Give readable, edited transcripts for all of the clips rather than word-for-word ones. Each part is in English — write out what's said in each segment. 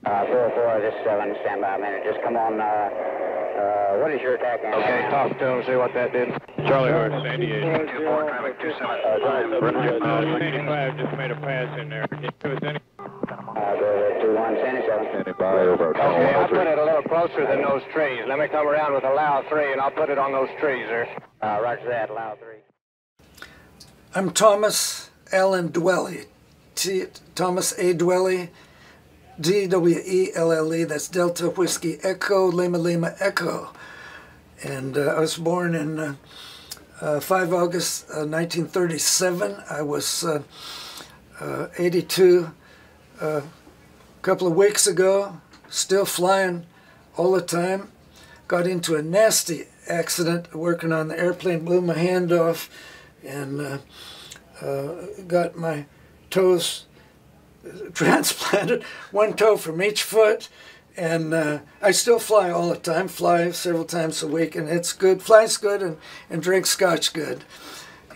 4-4, this 7, stand by a minute. Just come on, what is your attack angle? Okay, talk to him, see what that did. Charlie Horse, San Diego. 2-4, traffic 275. 85 just made a pass in there. It was any... Go to 2-1, Sandy 7. Standing by, over. Okay, I'll put it a little closer than those trees. Let me come around with a loud 3 and I'll put it on those trees there. Roger that, loud 3. I'm Thomas Allen Dwelly. Thomas A. Dwelly, D-W-E-L-L-E, that's Delta Whiskey Echo, Lima Lima Echo. And I was born in 5 August 1937. I was 82 a couple of weeks ago, still flying all the time. Got into a nasty accident working on the airplane, blew my hand off, and got my toes transplanted, one toe from each foot, and I still fly all the time, fly several times a week, and it's good, flies good, and drink scotch good.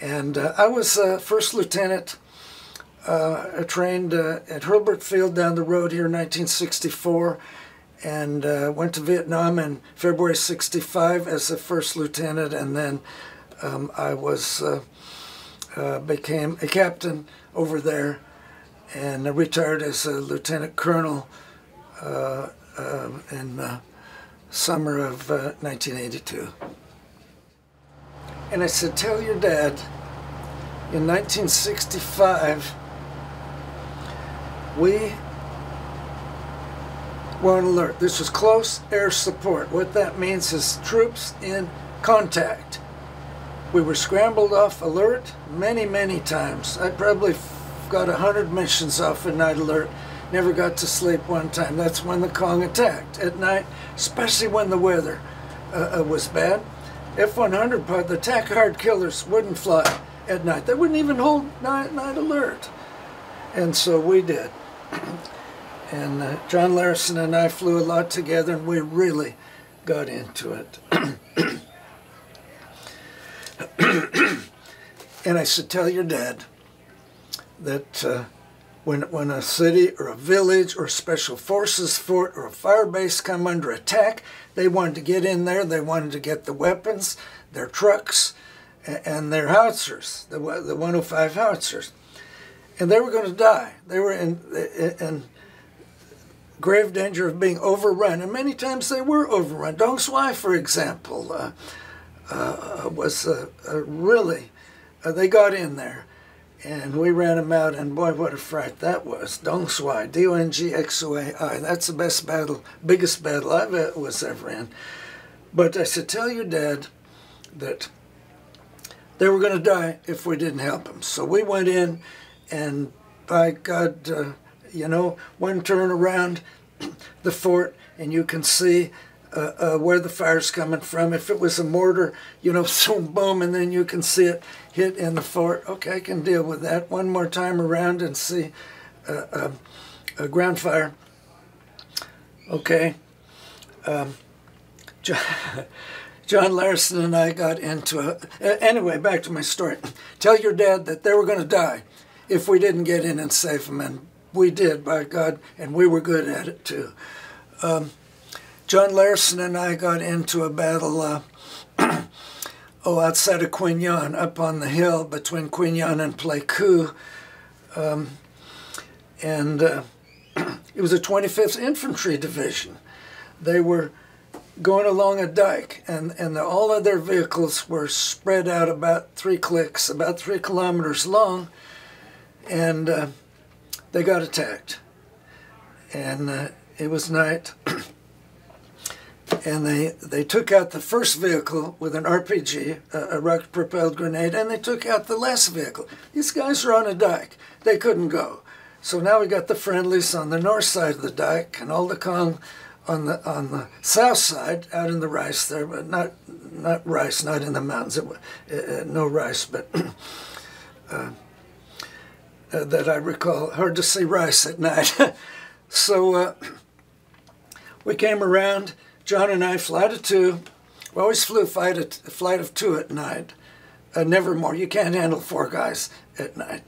And I was first lieutenant, trained at Hurlburt Field down the road here in 1964, and went to Vietnam in February '65 as a first lieutenant, and then I was became a captain over there, and retired as a lieutenant colonel in summer of 1982. And I said, tell your dad, in 1965, we were on alert. This was close air support. What that means is troops in contact. We were scrambled off alert many, many times. I probably got 100 missions off a night alert. Never got to sleep one time. That's when the Kong attacked at night, especially when the weather was bad. F-100 part, the Tackard killers wouldn't fly at night. They wouldn't even hold night alert. And so we did. And John Larson and I flew a lot together, and we really got into it. And I said, tell your dad that when a city or a village or a special forces fort or a fire base come under attack, they wanted to get in there, they wanted to get the weapons, their trucks, and their howitzers, the 105 howitzers. And they were going to die. They were in grave danger of being overrun, and many times they were overrun. Dong Xuai, for example, was really, they got in there, and we ran them out, and boy, what a fright that was. Dong Xuai, D-O-N-G-X-U-A-I, that's the best battle, biggest battle I was ever in. But I said, tell your dad that they were going to die if we didn't help them. So we went in, and by God, you know, one turn around the fort, and you can see where the fire's coming from. If it was a mortar, you know, boom, boom, and then you can see it hit in the fort. Okay, I can deal with that. One more time around and see a ground fire. Okay. John Larson and I got into anyway, back to my story. Tell your dad that they were going to die if we didn't get in and save them, and we did, by God, and we were good at it too. John Larson and I got into a battle outside of Queen Yan, up on the hill between Queen Yan and Pleiku. And it was a 25th Infantry Division. They were going along a dike, and all of their vehicles were spread out about 3 clicks, about 3 kilometers long, and they got attacked. And it was night. And they took out the first vehicle with an RPG, a rocket-propelled grenade, and they took out the last vehicle. These guys are on a dike. They couldn't go. So now we got the friendlies on the north side of the dike, and all the Kong on the south side, out in the rice there, but not rice, not in the mountains. No rice, but that I recall. Hard to see rice at night. So we came around. John and I, flight of 2. We always flew a flight of 2 at night. Never more. You can't handle 4 guys at night.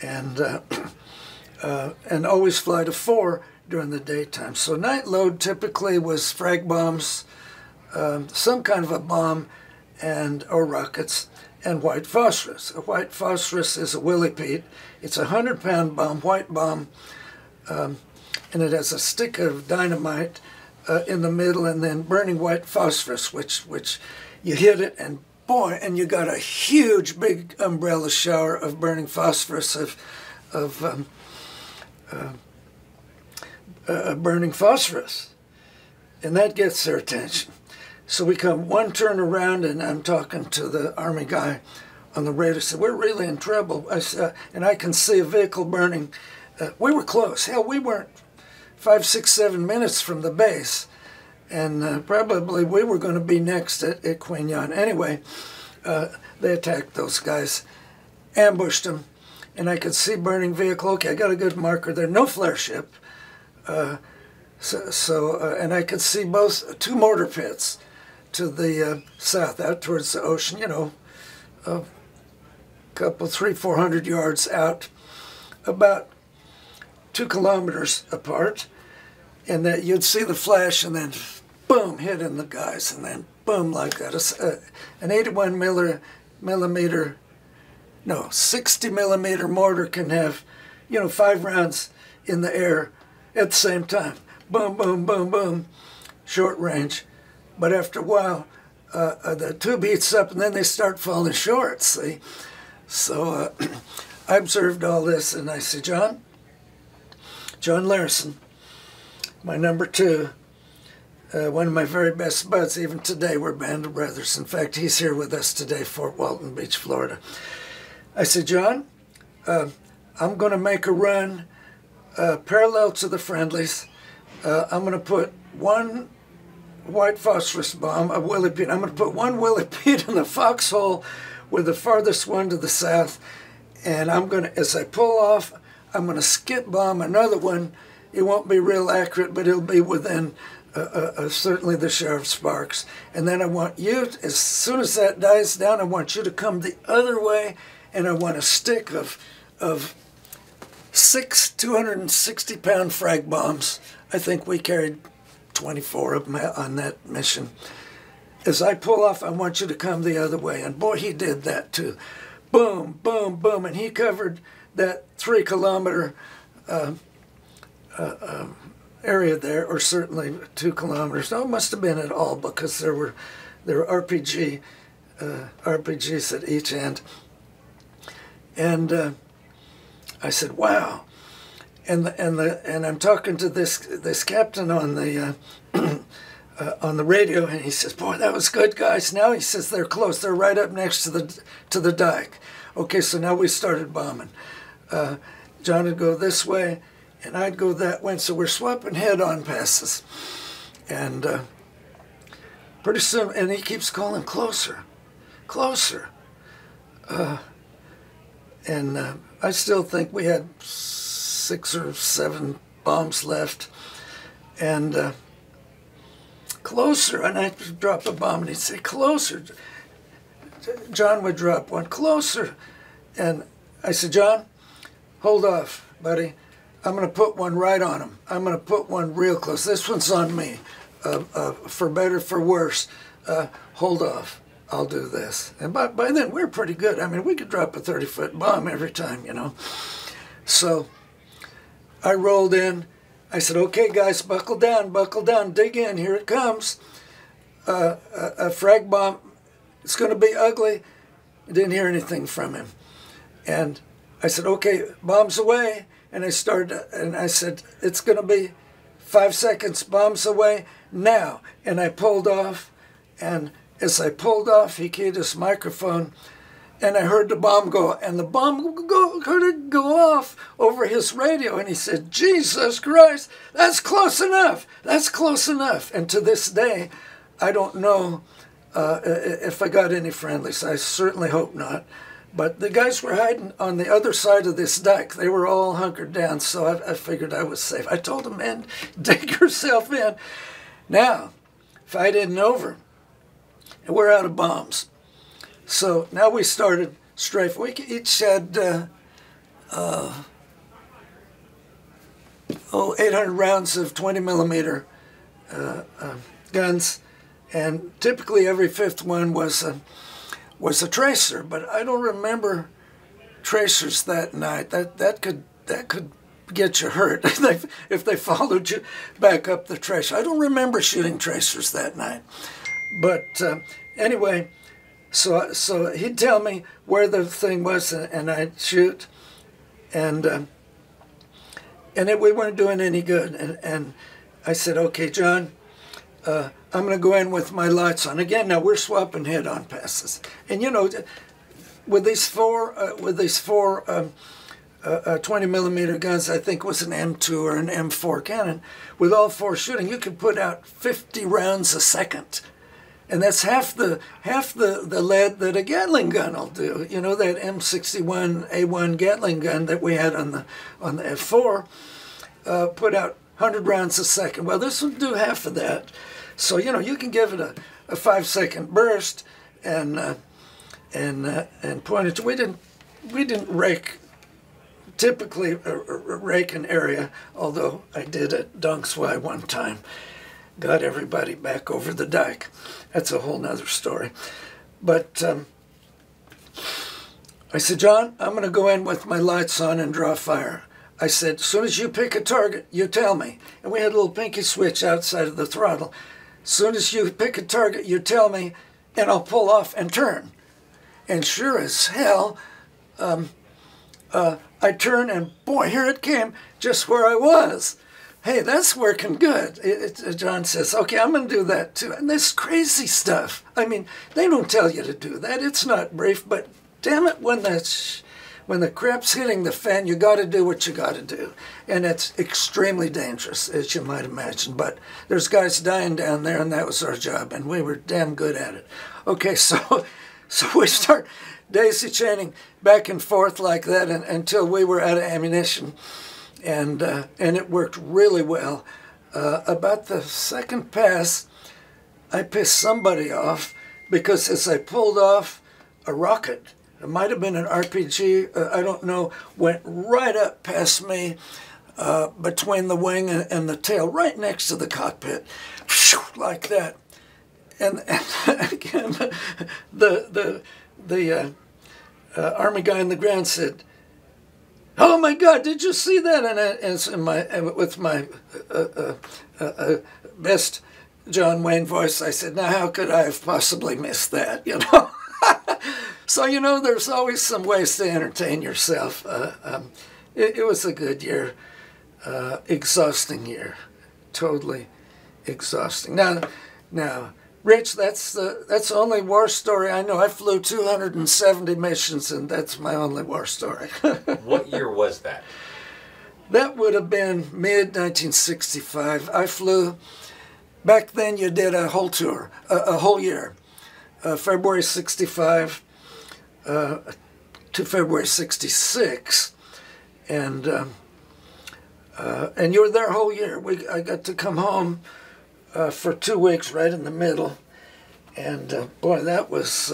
And always flight of 4 during the daytime. So night load typically was frag bombs, some kind of a bomb, or rockets, and white phosphorus. A white phosphorus is a Willie Pete. It's a 100-pound bomb, white bomb, and it has a stick of dynamite in the middle, and then burning white phosphorus, which you hit it, and boy, and you got a huge, big umbrella shower of burning phosphorus, burning phosphorus, and that gets their attention. So we come one turn around, and I'm talking to the Army guy on the radio. I said, "We're really in trouble." I said, and I can see a vehicle burning. We were close. Hell, we weren't 5, 6, 7 minutes from the base, and probably we were going to be next at Queen Yan. Anyway, they attacked those guys, ambushed them, and I could see burning vehicle. Okay, I got a good marker there. No flare ship. And I could see both 2 mortar pits to the south, out towards the ocean, you know, a couple, 300-400 yards out, about 2 kilometers apart, and that you'd see the flash, and then boom, hitting the guys, and then boom, like that. An 81 millimeter, no, 60 millimeter mortar can have, you know, 5 rounds in the air at the same time. Boom, boom, boom, boom, short range. But after a while, the tube heats up, and then they start falling short, see? So I observed all this, and I said, John Larson, my number 2, one of my very best buds, even today we're band of brothers. In fact, he's here with us today, Fort Walton Beach, Florida. I said, John, I'm going to make a run parallel to the friendlies. I'm going to put 1 white phosphorus bomb, a Willie Pete. I'm going to put 1 Willie Pete in the foxhole with the farthest one to the south, and I'm going to, as I pull off, I'm going to skip bomb another one. It won't be real accurate, but it'll be within certainly the sheriff's sparks. And then I want you, as soon as that dies down, I want you to come the other way, and I want a stick of 6 260-pound frag bombs. I think we carried 24 of them on that mission. As I pull off, I want you to come the other way. And boy, he did that too. Boom, boom, boom. And he covered that 3-kilometer area there, or certainly 2 kilometers. No, it must have been at all, because there were RPGs at each end. And I said, wow. And I'm talking to this captain on the radio, and he says, boy, that was good, guys. Now he says they're close. They're right up next to the dike. Okay, so now we started bombing. John would go this way, and I'd go that way. So we're swapping head-on passes. And pretty soon, and he keeps calling closer, closer. And I still think we had 6 or 7 bombs left. And closer, and I'd drop a bomb, and he'd say, closer. John would drop one, closer. And I said, John, hold off, buddy. I'm going to put one right on him. I'm going to put one real close. This one's on me, for better, for worse. Hold off. I'll do this. And by then, we were pretty good. I mean, we could drop a 30-foot bomb every time, you know. So I rolled in. I said, okay, guys, buckle down, dig in. Here it comes. A frag bomb. It's going to be ugly. I didn't hear anything from him. And I said, okay, bombs away. And I said, it's going to be 5 seconds, bombs away, now. And I pulled off, and as I pulled off, he keyed his microphone, and I heard the bomb go, and the bomb heard it go off over his radio, and he said, Jesus Christ, that's close enough, that's close enough. And to this day, I don't know if I got any friendlies. I certainly hope not. But the guys were hiding on the other side of this dike. They were all hunkered down, so I figured I was safe. I told them, man, dig yourself in. Now, fight isn't over, and we're out of bombs. So now we started strafe. We each had 800 rounds of 20 millimeter guns, and typically every fifth one was a tracer. But I don't remember tracers that night. That could get you hurt if they followed you back up the tracer. I don't remember shooting tracers that night. But anyway, so he'd tell me where the thing was, and I'd shoot, and we weren't doing any good. And I said, okay, John, I'm going to go in with my lights on. Again, now we're swapping head-on passes. And you know, with these four 20 millimeter guns, I think it was an M2 or an M4 cannon, with all four shooting, you could put out 50 rounds a second. And that's half the lead that a Gatling gun will do. You know, that M61 A-1 Gatling gun that we had on the F4 put out 100 rounds a second. Well, this would do half of that. So, you know, you can give it a 5-second burst and point it to. We didn't rake, typically rake an area, although I did at Dunkswy one time. Got everybody back over the dike. That's a whole nother story. But I said, John, I'm going to go in with my lights on and draw fire. I said, as soon as you pick a target, you tell me. And we had a little pinky switch outside of the throttle. As soon as you pick a target, you tell me, and I'll pull off and turn. And sure as hell, I turned, and boy, here it came, just where I was. Hey, that's working good. John says, okay, I'm going to do that too. And this crazy stuff. I mean, they don't tell you to do that. It's not brief, but damn it, when the crap's hitting the fan, you got to do what you got to do. And it's extremely dangerous, as you might imagine. But there's guys dying down there, and that was our job, and we were damn good at it. Okay, so we start daisy chaining back and forth like that until we were out of ammunition. And it worked really well. About the second pass, I pissed somebody off because as I pulled off, a rocket, it might have been an RPG, I don't know, went right up past me between the wing and the tail, right next to the cockpit, like that. And again, the Army guy on the ground said, "Oh my God! Did you see that?" And with my best John Wayne voice, I said, "Now, how could I have possibly missed that?" You know. So you know, there's always some ways to entertain yourself. It was a good year, exhausting year, totally exhausting. Now, Rich, that's the only war story I know. I flew 270 missions, and that's my only war story. What year was that? That would have been mid-1965. I flew, back then you did a whole tour, a whole year. February 65 to February 66. And you were there a whole year. I got to come home for 2 weeks, right in the middle, and boy, that was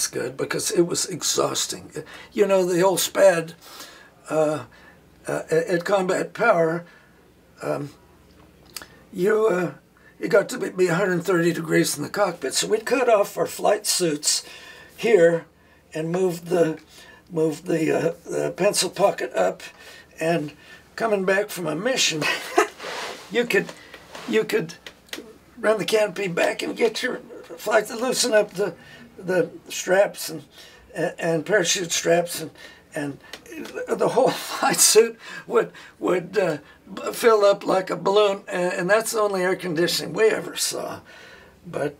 good because it was exhausting. You know, the old SPAD at Combat Power, you got to be 130 degrees in the cockpit, so we'd cut off our flight suits here and move the pencil pocket up, and coming back from a mission, you could run the canopy back and get your flight to loosen up the straps and parachute straps, and the whole flight suit would fill up like a balloon, and that's the only air conditioning we ever saw. But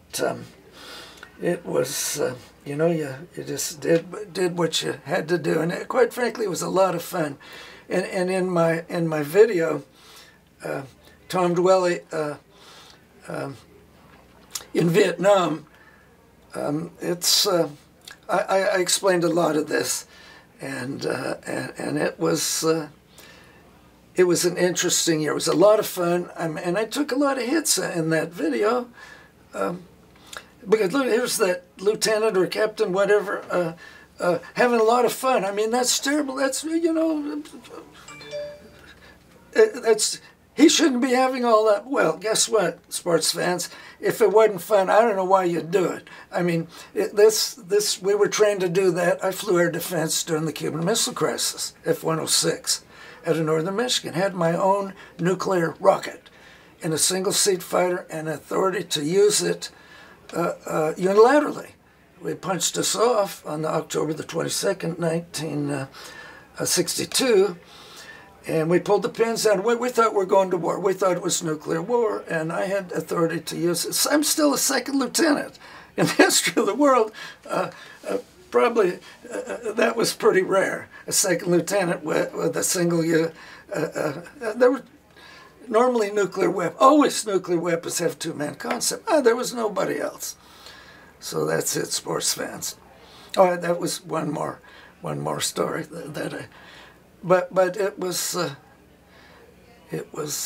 it was, you know, you just did what you had to do, and quite frankly, it was a lot of fun. And in my video, Tom Dwelly. In Vietnam, I explained a lot of this, and it was an interesting year. It was a lot of fun, and I took a lot of hits in that video. Because look, here's that lieutenant or captain, whatever, having a lot of fun. I mean, that's terrible. That's, you know, he shouldn't be having all that. Well, guess what, sports fans? If it wasn't fun, I don't know why you'd do it. I mean, we were trained to do that. I flew air defense during the Cuban Missile Crisis, F-106, out of northern Michigan. Had my own nuclear rocket in a single-seat fighter and authority to use it unilaterally. We punched us off on October the 22nd, 1962, and we pulled the pins out. We thought we were going to war. We thought it was nuclear war, and I had authority to use it. So I'm still a second lieutenant. In the history of the world, probably that was pretty rare, a second lieutenant with a single there were normally nuclear weapons, always nuclear weapons have two-man concept. There was nobody else. So that's it, sports fans. Oh, that was one more story but it was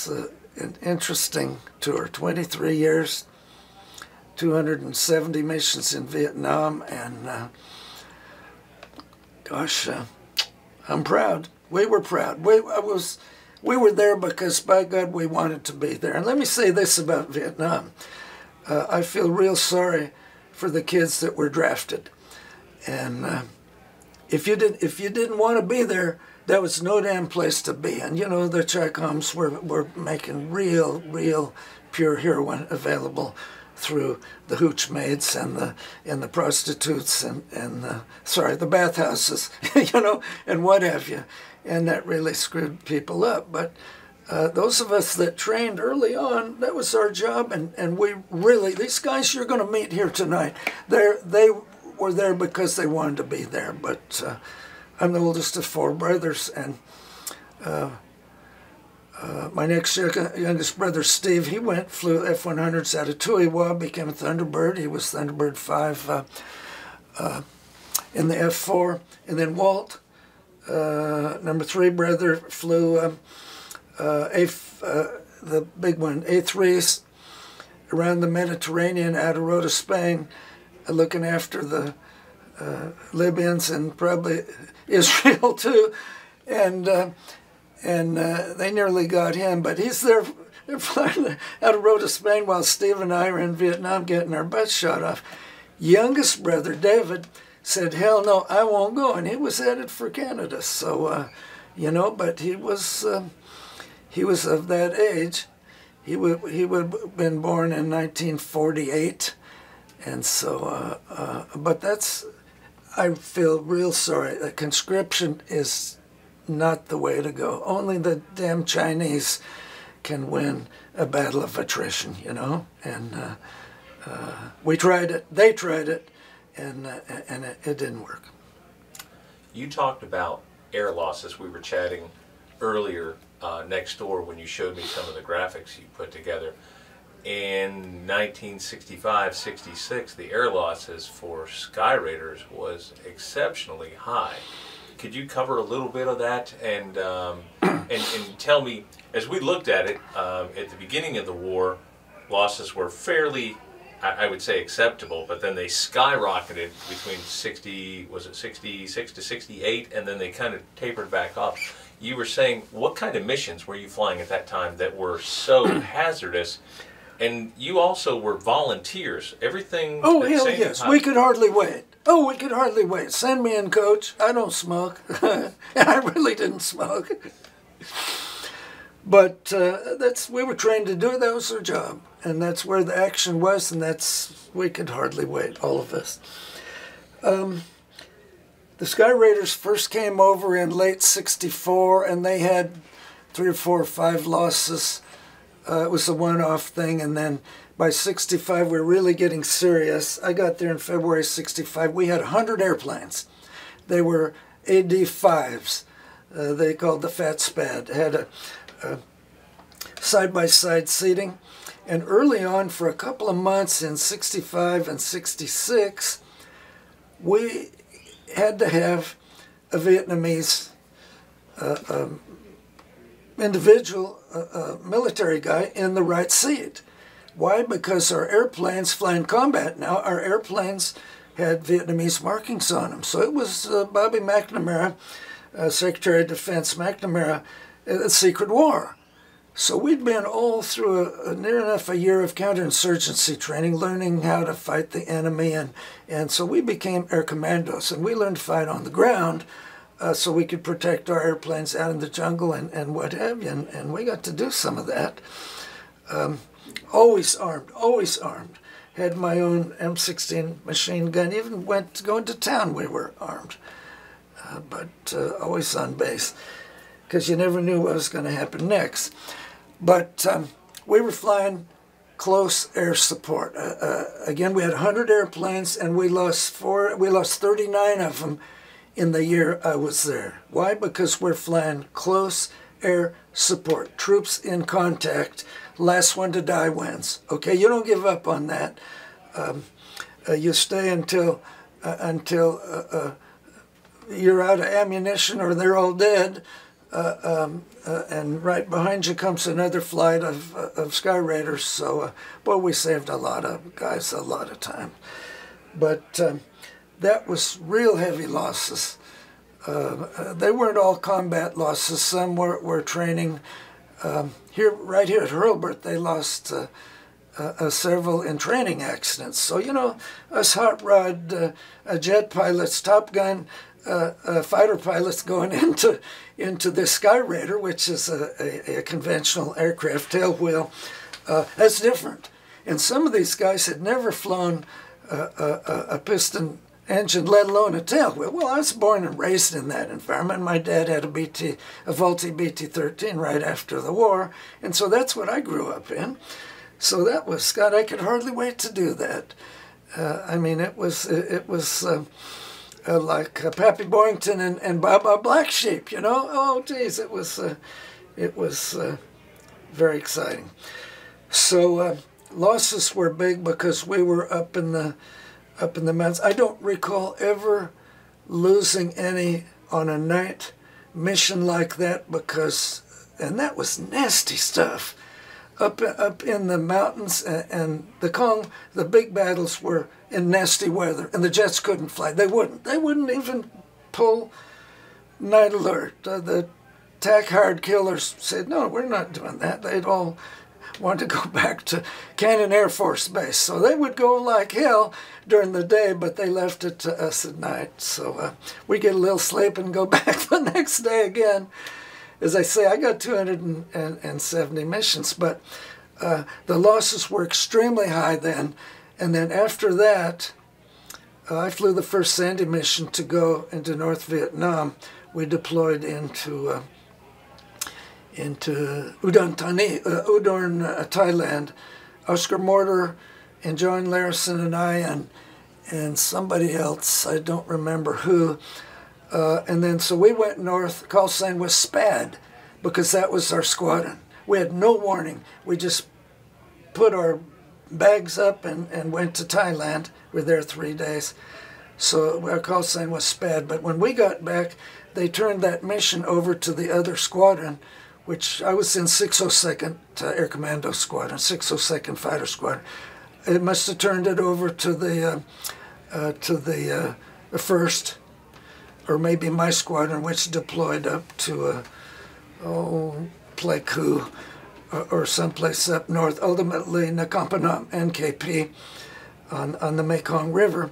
an interesting tour. 23 years, 270 missions in Vietnam, and gosh, I'm proud. We were proud. We were there because, by God, we wanted to be there. And let me say this about Vietnam. I feel real sorry for the kids that were drafted. And if you didn't want to be there, that was no damn place to be. And, you know, the Chi-Coms were making real pure heroin available through the hooch maids and the prostitutes and the bathhouses, you know, and what have you. And that really screwed people up. But those of us that trained early on, that was our job. And we really, these guys you're going to meet here tonight, they were there because they wanted to be there. But I'm the oldest of four brothers, and my next youngest brother, Steve, he flew F-100s out of Tuiwa, became a Thunderbird. He was Thunderbird 5 in the F-4. And then Walt, number 3 brother, flew the big one, A-3s, around the Mediterranean, out of Rota, Spain, looking after the Libyans and probably Israel too. And they nearly got him, but he's there flying out of Rota, Spain, while Steve and I were in Vietnam getting our butts shot off. Youngest brother, David, said, hell no, I won't go, and he was headed for Canada. So, you know, but he was of that age. He would have been born in 1948, and so, but that's, I feel real sorry. Conscription is not the way to go. Only the damn Chinese can win a battle of attrition, you know. And we tried it, they tried it, and it didn't work. You talked about air losses. We were chatting earlier next door when you showed me some of the graphics you put together. In 1965-66, the air losses for Skyraiders was exceptionally high. Could you cover a little bit of that and tell me, as we looked at it at the beginning of the war, losses were fairly, I would say, acceptable, but then they skyrocketed between 66 to 68, and then they kind of tapered back off. You were saying, what kind of missions were you flying at that time that were so hazardous? And you also were volunteers. Everything. Oh, hell yes. Time. We could hardly wait. Oh, we could hardly wait. Send me in, coach. I don't smoke. And I really didn't smoke. But we were trained to do. That was our job. And that's where the action was, and we could hardly wait, all of us. The Skyraiders first came over in late '64, and they had 3 or 4 or 5 losses. It was a one-off thing, and then by '65 we were really getting serious. I got there in February '65. We had 100 airplanes. They were AD-5s. They called the Fat Spad. Had a side-by-side seating. And early on, for a couple of months in '65 and '66, we had to have a Vietnamese individual, military guy, in the right seat. Why? Because our airplanes fly in combat now. Our airplanes had Vietnamese markings on them. So it was Bobby McNamara, Secretary of Defense McNamara, a secret war. So we'd been all through near enough a year of counterinsurgency training, learning how to fight the enemy, and so we became air commandos, and we learned to fight on the ground so we could protect our airplanes out in the jungle and what have you, and we got to do some of that. Always armed, always armed. Had my own M16 machine gun, even going to town we were armed, but always on base, because you never knew what was going to happen next. But we were flying close air support. Again, we had 100 airplanes, and we lost 39 of them in the year I was there. Why? Because we're flying close air support. Troops in contact. Last one to die wins. Okay, you don't give up on that. You stay until you're out of ammunition or they're all dead. And right behind you comes another flight of Skyraiders. So, boy, we saved a lot of guys a lot of time. But that was real heavy losses. They weren't all combat losses. Some were training. Right here at Hurlburt, they lost several in training accidents. So, you know, us hot rod jet pilots, Top Gun fighter pilots going into the Skyraider, which is a conventional aircraft tailwheel, that's different. And some of these guys had never flown a piston engine, let alone a tailwheel. Well, I was born and raised in that environment. My dad had a Vultee BT-13 right after the war, and so that's what I grew up in. So that was, God, I could hardly wait to do that. I mean, it was like Pappy Boyington and Baba Black Sheep, you know. Oh, geez, it was very exciting. So losses were big because we were up in the mountains. I don't recall ever losing any on a night mission like that and that was nasty stuff. Up in the mountains, and the big battles were in nasty weather, and the jets couldn't fly. They wouldn't even pull night alert. The tack hard killers said, no, we're not doing that. They'd all want to go back to Cannon Air Force Base. So they would go like hell during the day, but they left it to us at night. So we get a little sleep and go back the next day again. As I say, I got 270 missions, but the losses were extremely high then. And then after that, I flew the first Sandy mission to go into North Vietnam. We deployed into Udon, Thailand. Oscar Mortar and John Larison and I and somebody else, I don't remember who. And then so we went north. Call sign was SPAD because that was our squadron. We had no warning. We just put our bags up and went to Thailand. We were there 3 days. So our call sign was SPAD. But when we got back, they turned that mission over to the other squadron, which I was in 602nd Air Commando Squadron, 602nd Fighter Squadron. It must have turned it over to the first, or maybe my squadron, which deployed up to Pleiku or someplace up north, ultimately Nakampanam, NKP, on the Mekong River.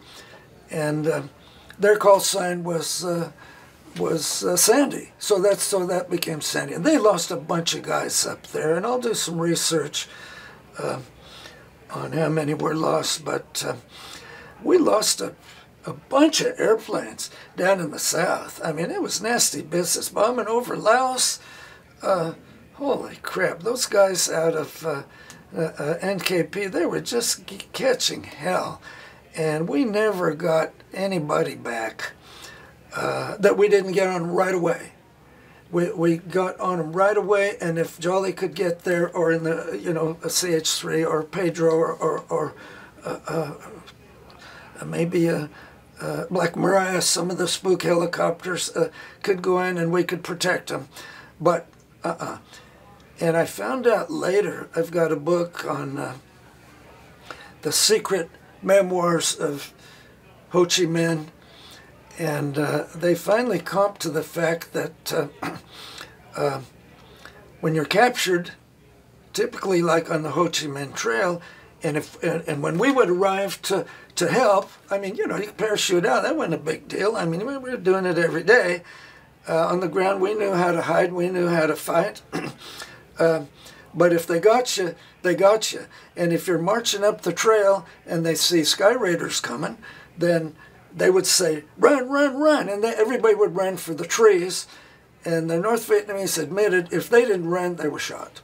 And their call sign was Sandy. So that became Sandy. And they lost a bunch of guys up there, and I'll do some research on how many were lost, but we lost a bunch of airplanes down in the south. I mean, it was nasty business. Bombing over Laos, holy crap. Those guys out of NKP, they were just catching hell. And we never got anybody back that we didn't get on right away. We got on them right away, and if Jolly could get there, or in the, a CH-3 or Pedro or maybe a Black Mariah, some of the spook helicopters could go in and we could protect them. But, And I found out later, I've got a book on the secret memoirs of Ho Chi Minh, and they finally comped to the fact that when you're captured typically like on the Ho Chi Minh Trail, and when we would arrive to help, I mean, you know, you parachute out, that wasn't a big deal. I mean, we were doing it every day. On the ground, we knew how to hide, we knew how to fight. But if they got you, they got you. And if you're marching up the trail and they see Skyraiders coming, then they would say, run, run, run. And everybody would run for the trees. And the North Vietnamese admitted if they didn't run, they were shot.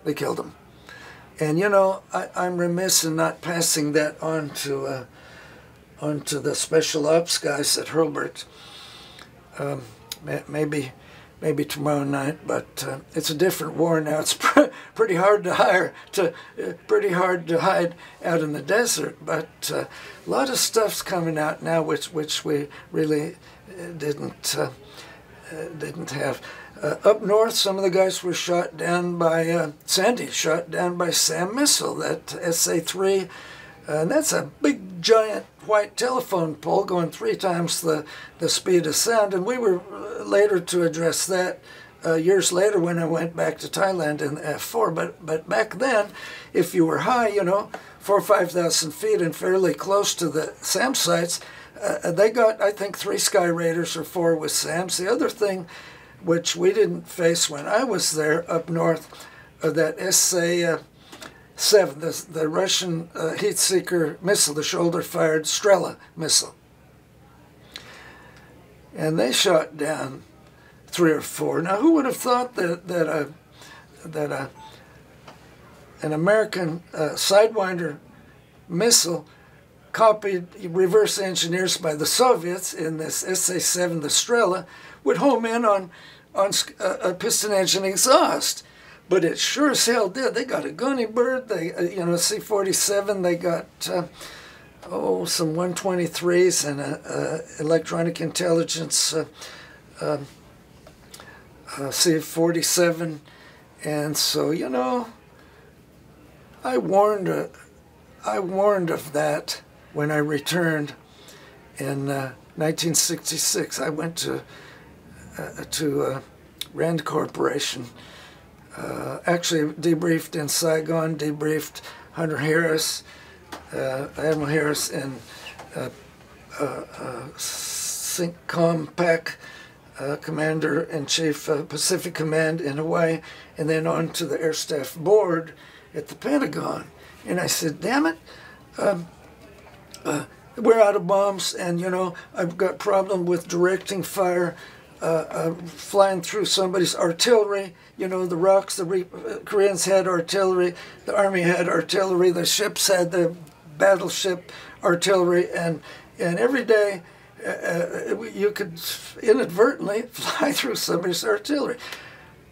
They killed them. And, you know, I'm remiss in not passing that on to the special ops guys at Hurlburt. Maybe tomorrow night, but it's a different war now. It's pretty hard to hide out in the desert. But a lot of stuff's coming out now, which we really didn't have. Up north, some of the guys were shot down by Sandy, shot down by SAM missile, that SA-3, and that's a big giant white telephone pole going 3 times the speed of sound. And we were later to address that years later when I went back to Thailand in F4. But back then, if you were high, you know, 4,000 or 5,000 feet and fairly close to the SAM sites, they got, I think, 3 Skyraiders or 4 with SAMs. The other thing, which we didn't face when I was there up north, that SA-7, the Russian heat seeker missile, the shoulder-fired Strela missile. And they shot down 3 or 4. Now, who would have thought that an American Sidewinder missile copied, reverse engineers by the Soviets in this SA-7, the Strela, would home in on a piston engine exhaust? But it sure as hell did. They got a Gunny Bird, they, you know, C-47, they got, some 123s and electronic intelligence C-47. And so, you know, I warned of that when I returned in 1966. I went to Rand Corporation. Actually debriefed in Saigon, debriefed Hunter Harris, Admiral Harris in COMPAC, Commander-in-Chief Pacific Command in Hawaii, and then on to the Air Staff Board at the Pentagon. And I said, damn it, we're out of bombs, and, you know, I've got problem with directing fire, flying through somebody's artillery. You know, the rocks, the Koreans had artillery, the Army had artillery, the ships had the battleship artillery, and every day you could inadvertently fly through somebody's artillery.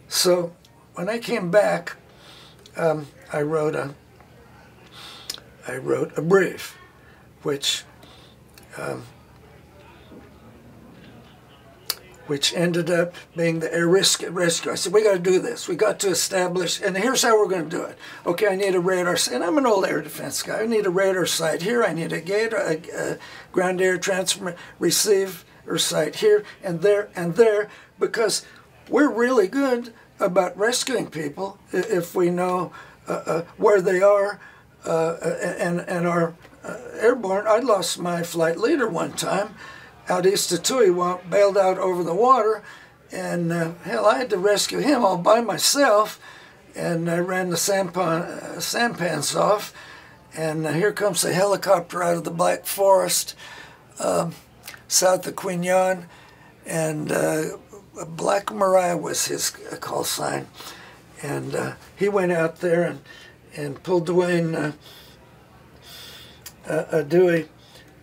So when I came back, I wrote a brief, which ended up being the air rescue. I said, we got to do this. We got to establish, and here's how we're going to do it. Okay, I need a radar, and I'm an old air defense guy. I need a radar site here. I need a ground air transfer receiver site here and there, because we're really good about rescuing people if we know where they are and are airborne. I lost my flight leader one time out east of Tui, bailed out over the water, and hell, I had to rescue him all by myself, and I ran the sampans off, and here comes a helicopter out of the Black Forest, south of Queen Yan, and Black Mariah was his call sign, and he went out there and pulled Dwayne Dewey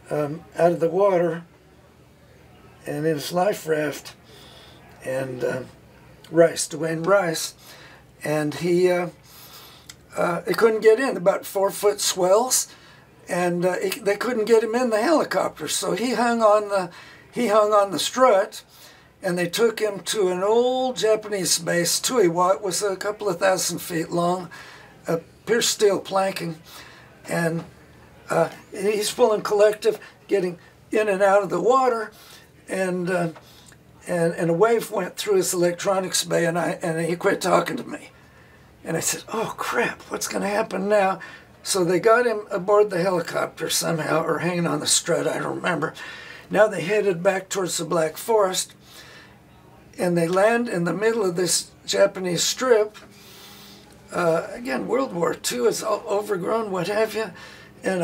out of the water, and in his life raft, and Dwayne Rice, and he couldn't get in, about 4-foot swells, and they couldn't get him in the helicopter, so he hung on the strut, and they took him to an old Japanese base, Tuiwa. It was a couple of 1,000 feet long, pierced steel planking, and he's pulling collective, getting in and out of the water, and a wave went through his electronics bay, and he quit talking to me. And I said, oh crap, what's going to happen now? So they got him aboard the helicopter somehow, or hanging on the strut, I don't remember. Now they headed back towards the Black Forest, and they land in the middle of this Japanese strip. Again, World War II is all overgrown, what have you, and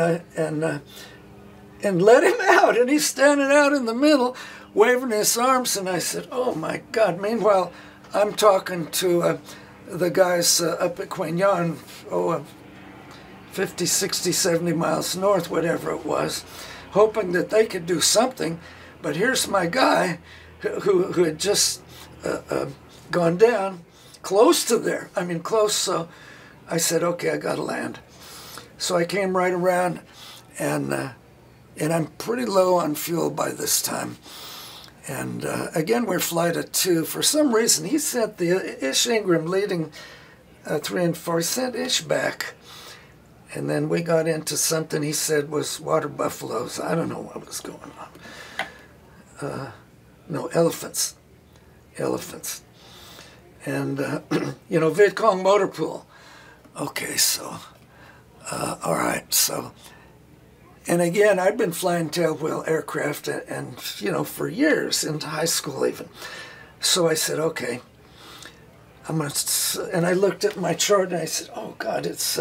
let him out, and he's standing out in the middle, waving his arms, and I said, oh my God. Meanwhile, I'm talking to the guys up at Queen Yan, 50, 60, 70 miles north, whatever it was, hoping that they could do something. But here's my guy who had just gone down close to there. I mean, close. So I said, okay, I got to land. So I came right around, and I'm pretty low on fuel by this time. And again, we're flight of 2. For some reason, he sent the Ish Ingram leading 3 and 4, sent Ish back. And then we got into something he said was water buffaloes. I don't know what was going on. No, elephants. Elephants. And, you know, Viet Cong motor pool. Okay, so, all right, so. And again, I'd been flying tailwheel aircraft and, you know, for years, into high school even. So I said, okay, I'm going to, and I looked at my chart and I said, oh God, it's,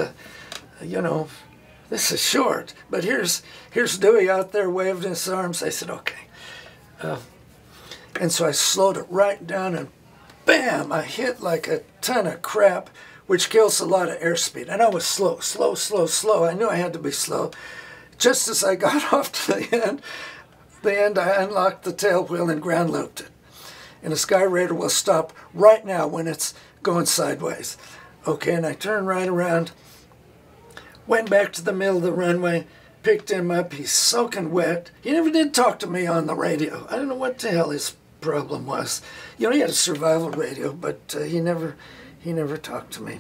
you know, this is short. But here's Dewey out there waving his arms. I said, okay. And so I slowed it right down, and bam, I hit like a ton of crap, which kills a lot of airspeed. And I was slow, slow, slow, slow. I knew I had to be slow. Just as I got off to the end, I unlocked the tail wheel and ground looped it. And a Skyraider will stop right now when it's going sideways. Okay, and I turned right around, went back to the middle of the runway, picked him up. He's soaking wet. He never did talk to me on the radio. I don't know what the hell his problem was. You know, he had a survival radio, but he never talked to me.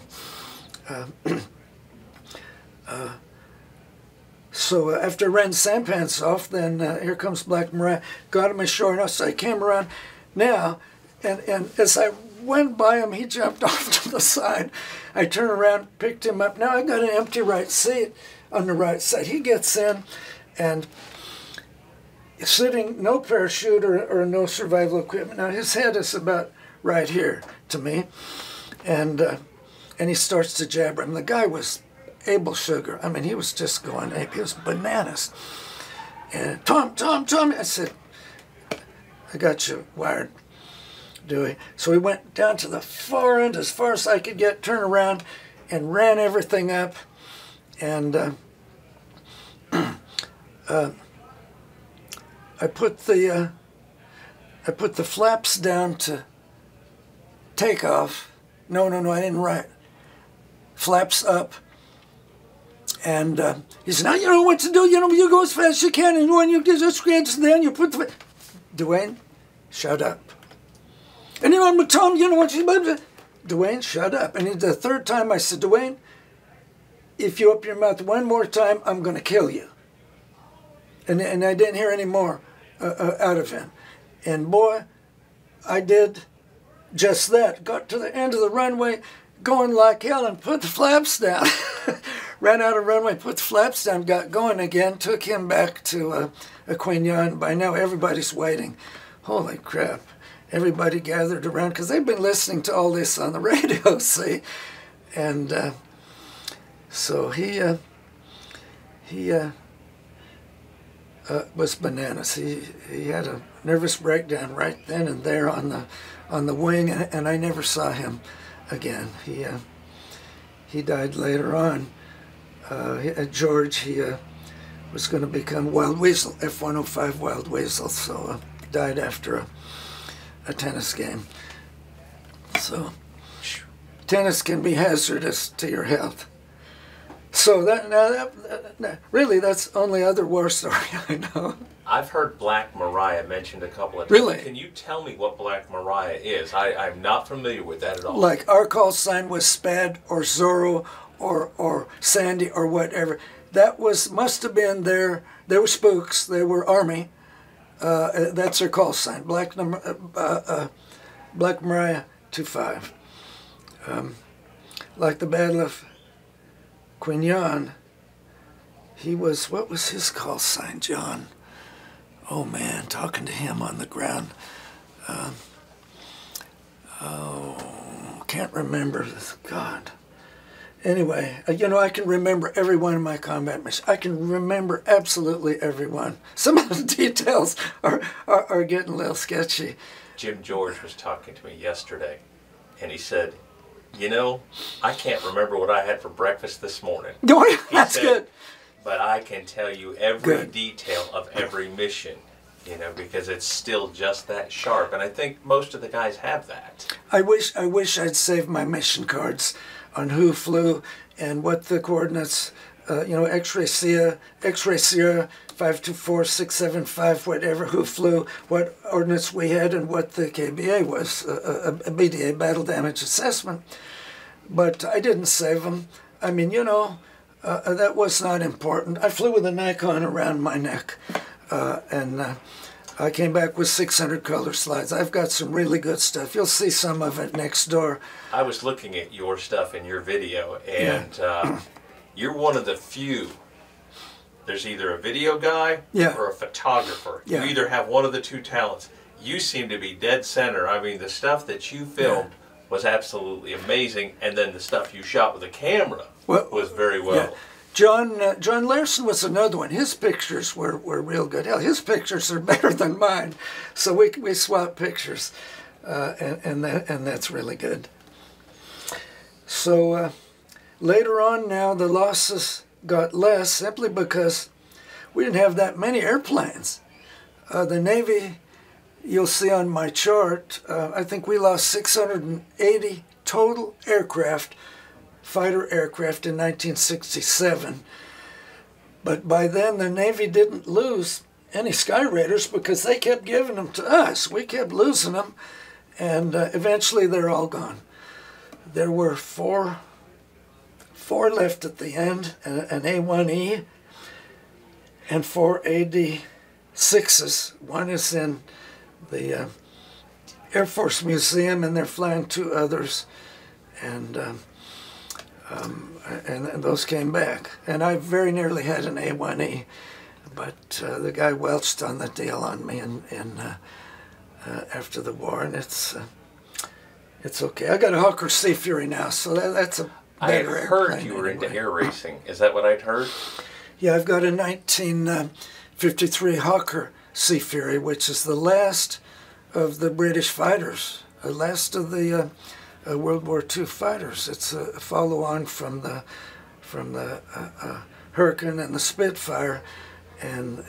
So after I ran sampans off, then here comes Black Mariah, got him ashore enough, so I came around now, and as I went by him, he jumped off to the side. I turned around, picked him up. Now I got an empty right seat on the right side. He gets in, and sitting, no parachute or no survival equipment. Now his head is about right here to me, and he starts to jabber him. The guy was Abel Sugar. I mean, he was just going ape. He was bananas. And Tom, I said, I got you wired, Dewey. So we went down to the far end, as far as I could get, turned around, and ran everything up. And I put the flaps down to takeoff. No, I didn't write. Flaps up. And he said, now you know what to do. You know, you go as fast as you can, and when you get a scratch, then you put the... Dwayne, shut up. And you know, I'm Tom, you know what you... Dwayne, shut up. And the third time I said, Dwayne, if you open your mouth one more time, I'm going to kill you. And I didn't hear any more out of him. And boy, I did just that. Got to the end of the runway, going like hell, and put the flaps down. Ran out of runway, put the flaps down, got going again, took him back to Queen Yan. By now, everybody's waiting. Holy crap. Everybody gathered around, because they've been listening to all this on the radio, see? And so he was bananas. He had a nervous breakdown right then and there on the wing, and I never saw him again. He died later on. At George, he was going to become Wild Weasel, F-105 Wild Weasel, so died after a tennis game. So tennis can be hazardous to your health. So really, that's the only other war story I know. I've heard Black Mariah mentioned a couple of times. Really? Can you tell me what Black Mariah is? I'm not familiar with that at all. Like our call sign was Spad or Zorro or Sandy or whatever. That must have been they were spooks. They were Army. That's their call sign. Black Mariah 25. like the Battle of Quignon. He was, what was his call sign, John? Oh man, talking to him on the ground. Can't remember. God. Anyway, you know, I can remember every one of my combat missions. I can remember absolutely every one. Some of the details are getting a little sketchy. Jim George was talking to me yesterday, and he said, you know, I can't remember what I had for breakfast this morning. Oh, that's said, good. But I can tell you every detail of every mission, you know, because it's still just that sharp. And I think most of the guys have that. I wish I'd saved my mission cards on who flew and what the coordinates, you know, X-ray Sierra, 524675, whatever, who flew, what ordnance we had, and what the KBA was, a BDA, battle damage assessment. But I didn't save them. I mean, you know, that was not important. I flew with a Nikon around my neck, and I came back with 600 color slides. I've got some really good stuff. You'll see some of it next door. I was looking at your stuff in your video, and you're one of the few. There's either a video guy or a photographer. You either have one of the two talents. You seem to be dead center. I mean, the stuff that you filmed was absolutely amazing, and then the stuff you shot with a camera was very well. Yeah. John Larson was another one. His pictures were real good. Hell, his pictures are better than mine. So we swapped pictures, and that's really good. So later on now, the losses got less simply because we didn't have that many airplanes. The Navy, you'll see on my chart, I think we lost 680 total aircraft, fighter aircraft in 1967. But by then the Navy didn't lose any Skyraiders because they kept giving them to us. We kept losing them, and eventually they're all gone. There were four left at the end, an A-1E and 4 AD-6s. One is in the Air Force Museum, and they're flying 2 others, and those came back. And I very nearly had an A-1E, but the guy welched on the deal on me after the war, and it's okay. I got a Hawker Sea Fury now, so that's a better airplane. I heard you were into air racing. Is that what I'd heard? Yeah, I've got a 1953 Hawker Sea Fury, which is the last of the British fighters, the last of the World War II fighters. It's a follow-on from the Hurricane and the Spitfire, and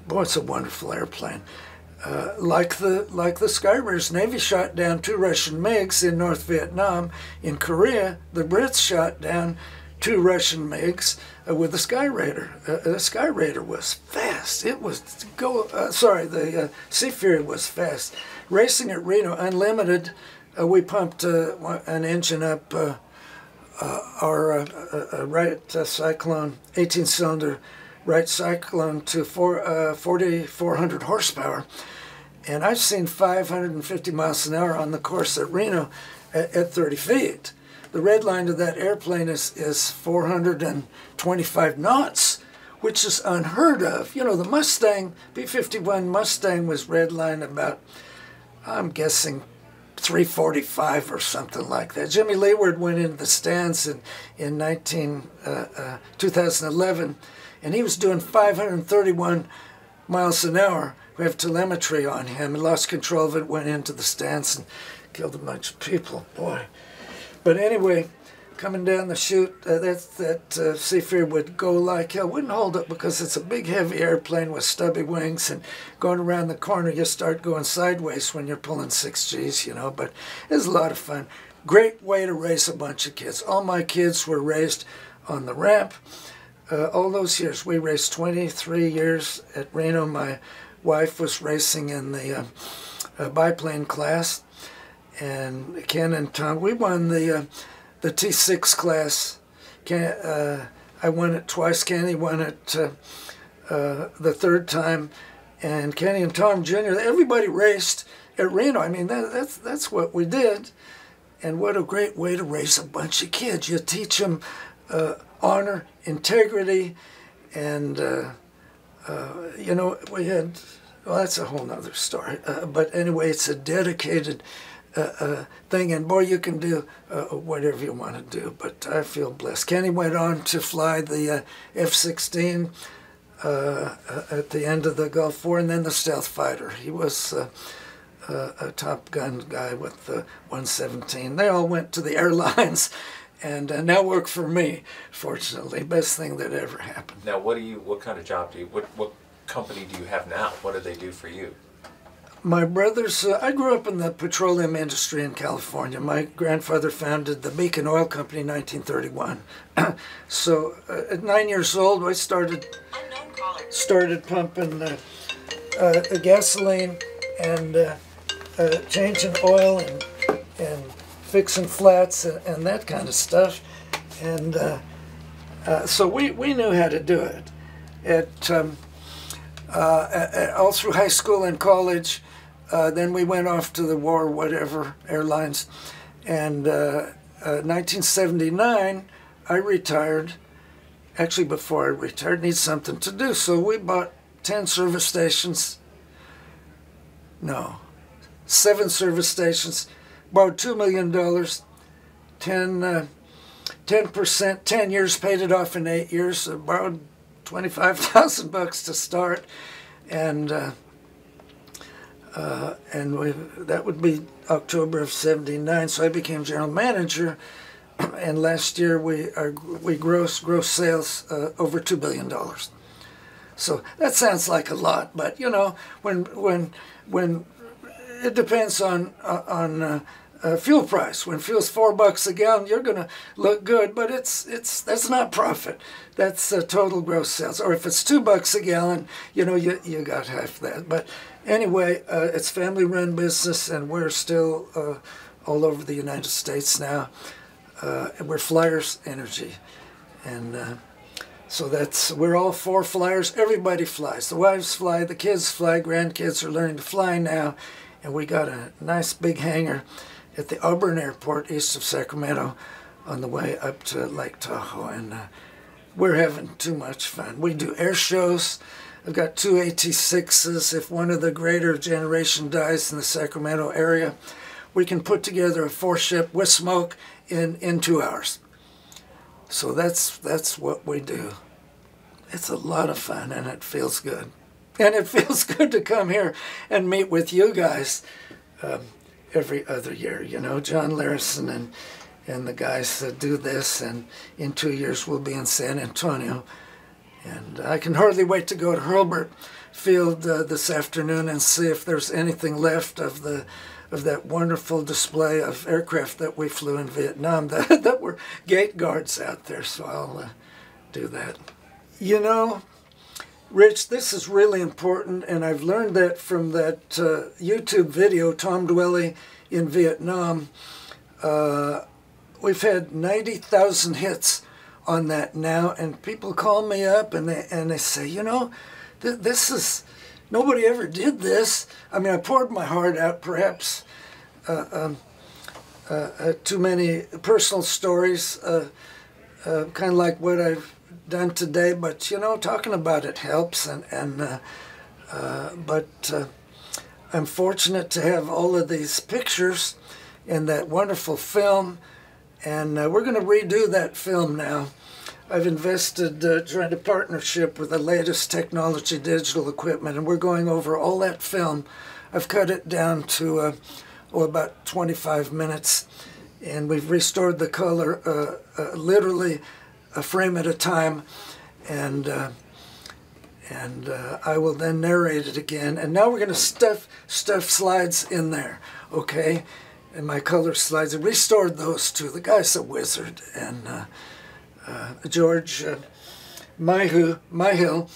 boy, it's a wonderful airplane. Like the Skyraider's, Navy shot down 2 Russian MiGs in North Vietnam. In Korea, the Brits shot down 2 Russian MiGs with the Skyraider. The Skyraider was fast. It was the Sea Fury was fast. Racing at Reno Unlimited, we pumped an engine up our Wright Cyclone, 18-cylinder Wright Cyclone to 4,400 horsepower. And I've seen 550 miles an hour on the course at Reno at 30 feet. The red line to that airplane is 425 knots, which is unheard of. You know, the Mustang, B-51 Mustang was redlined about, I'm guessing, 345 or something like that. Jimmy Leeward went into the stands in 2011, and he was doing 531 miles an hour. We have telemetry on him. He lost control of it, went into the stands, and killed a bunch of people. Boy. But anyway, coming down the chute, that Sea Fury would go like hell. Wouldn't hold up because it's a big, heavy airplane with stubby wings, and going around the corner, you start going sideways when you're pulling 6Gs, you know. But it was a lot of fun. Great way to raise a bunch of kids. All my kids were raised on the ramp. All those years, we raced 23 years at Reno. My wife was racing in the biplane class, and Ken and Tom, we won the T6 class. I won it twice. Kenny won it the third time, and Kenny and Tom Jr., everybody raced at Reno. I mean, that's what we did. And what a great way to raise a bunch of kids. You teach them honor, integrity, and, you know, we had, well, that's a whole nother story. But anyway, it's a dedicated thing, and boy, you can do whatever you want to do, but I feel blessed. Kenny went on to fly the F-16 at the end of the Gulf War, and then the stealth fighter. He was a Top Gun guy with the 117. They all went to the airlines, and now work for me, fortunately. Best thing that ever happened. Now, what kind of job do you, what company do you have now? What do they do for you? My brothers, I grew up in the petroleum industry in California. My grandfather founded the Beacon Oil Company in 1931. So at 9 years old, I started pumping gasoline and changing oil and fixing flats and that kind of stuff. And so we knew how to do it. All through high school and college, then we went off to the war, whatever, airlines. And 1979, I retired. Actually, before I retired, need something to do. So we bought 10 service stations. No, 7 service stations. Borrowed $2 million. 10%, 10 years, paid it off in 8 years. So borrowed $25,000 to start, and that would be October of '79. So I became general manager, and last year we gross sales over $2 billion. So that sounds like a lot, but you know, when it depends on fuel price. When fuel's $4 a gallon, you're going to look good, but that's not profit. That's total gross sales. Or if it's $2 a gallon, you know, you got half that. But anyway, it's family-run business, and we're still all over the United States now. We're Flyers Energy, and so we're all 4 flyers. Everybody flies. The wives fly, the kids fly, grandkids are learning to fly now, and we got a nice big hangar at the Auburn Airport east of Sacramento on the way up to Lake Tahoe, and we're having too much fun. We do air shows. I've got 2 AT-6s. If one of the greater generation dies in the Sacramento area, we can put together a 4-ship with smoke in 2 hours. So that's what we do. It's a lot of fun, and it feels good. And it feels good to come here and meet with you guys every other year. You know, John Larison and the guys that do this, and in 2 years we'll be in San Antonio. And I can hardly wait to go to Hurlburt Field this afternoon and see if there's anything left of that wonderful display of aircraft that we flew in Vietnam that were gate guards out there. So I'll do that. You know, Rich, this is really important, and I've learned that from that YouTube video, Tom Dwelly in Vietnam. We've had 90,000 hits on that now, and people call me up and they say, you know, this is, nobody ever did this. I mean, I poured my heart out, perhaps too many personal stories, kind of like what I've done today, but you know, talking about it helps, but I'm fortunate to have all of these pictures in that wonderful film, and we're going to redo that film now. I've invested, joined a partnership with the latest technology, digital equipment, and we're going over all that film. I've cut it down to about 25 minutes, and we've restored the color literally a frame at a time, and I will then narrate it again. And now we're going to stuff slides in there, okay? And my color slides, I restored those too. The guy's a wizard, and George Myhill,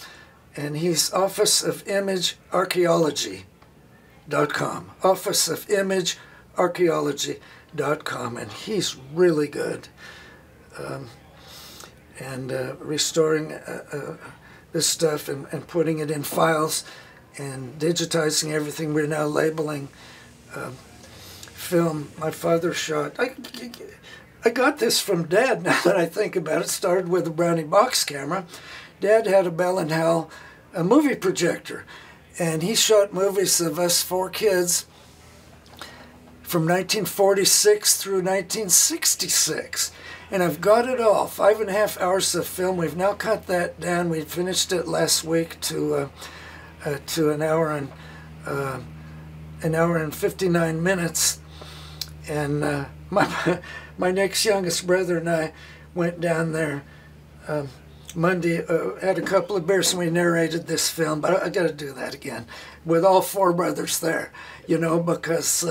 and he's Office of Image Archaeology.com. Office of Image Archaeology.com, and he's really good. And restoring this stuff and putting it in files and digitizing everything. We're now labeling film my father shot. I got this from Dad, now that I think about it. Started with a Brownie box camera. Dad had a Bell & Howell a movie projector, and he shot movies of us 4 kids from 1946 through 1966. And I've got it all, 5.5 hours of film. We've now cut that down. We finished it last week to an hour and 59 minutes. And my next youngest brother and I went down there Monday, had a couple of beers, and we narrated this film. But I got to do that again with all 4 brothers there, you know, because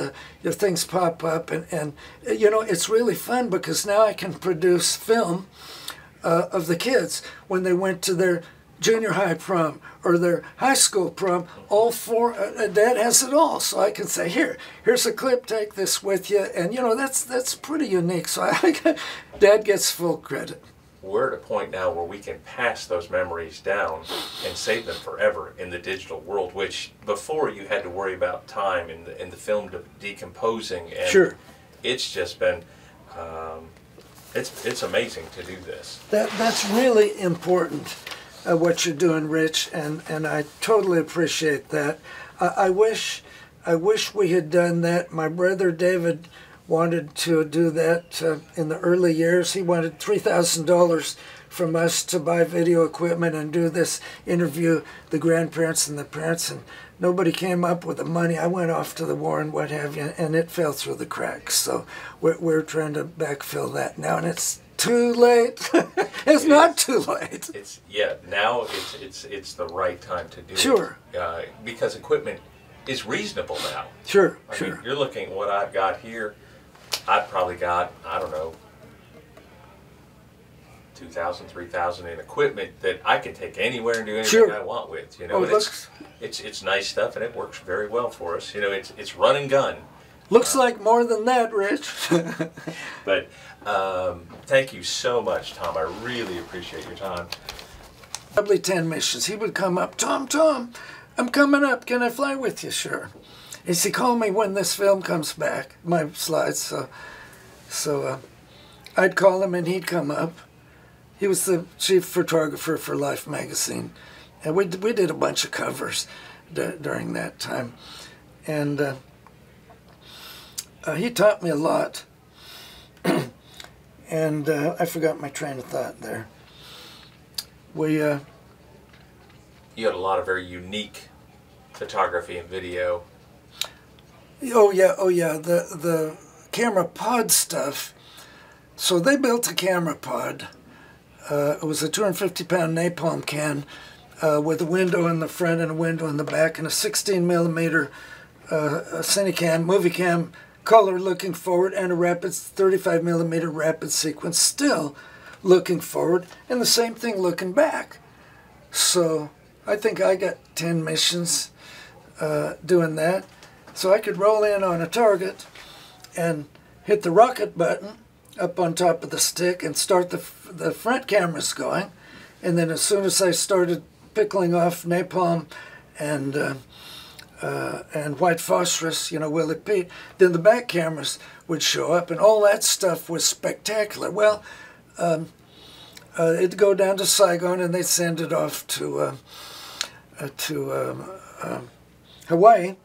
things pop up, and you know, it's really fun because now I can produce film of the kids when they went to their junior high prom or their high school prom. All 4, Dad has it all, so I can say, here's a clip, take this with you, and you know, that's pretty unique. So Dad gets full credit. We're at a point now where we can pass those memories down and save them forever in the digital world, which before you had to worry about time and the film decomposing. And sure. It's just been, it's amazing to do this. That's really important, what you're doing, Rich, and I totally appreciate that. I wish we had done that. My brother David wanted to do that in the early years. He wanted $3,000 from us to buy video equipment and do this, interview the grandparents and the parents, and nobody came up with the money. I went off to the war and what have you, and it fell through the cracks. So we're trying to backfill that now, and it's too late. It's not too late. Now it's the right time to do sure. it. Because equipment is reasonable now. Sure, I sure. mean, you're looking at what I've got here. I've probably got, I don't know, 2,000, 3,000 in equipment that I can take anywhere and do anything sure. I want with. You know, it's nice stuff, and it works very well for us. You know, it's run and gun. Looks like more than that, Rich. But thank you so much, Tom. I really appreciate your time. Probably 10 missions. He would come up, Tom, I'm coming up. Can I fly with you? Sure. He called me when this film comes back, my slides. So I'd call him and he'd come up. He was the chief photographer for Life magazine. And we did a bunch of covers during that time. And he taught me a lot. And I forgot my train of thought there. You had a lot of very unique photography and video. Oh yeah, the camera pod stuff. So they built a camera pod. It was a 250-pound napalm can with a window in the front and a window in the back, and a 16mm Cinecam, movie cam, color looking forward, and a 35mm rapid sequence still looking forward, and the same thing looking back. So I think I got 10 missions doing that. So I could roll in on a target and hit the rocket button up on top of the stick and start the front cameras going. And then as soon as I started pickling off napalm and white phosphorus, you know, Willie Pete, then the back cameras would show up, and all that stuff was spectacular. Well, it'd go down to Saigon, and they'd send it off to Hawaii,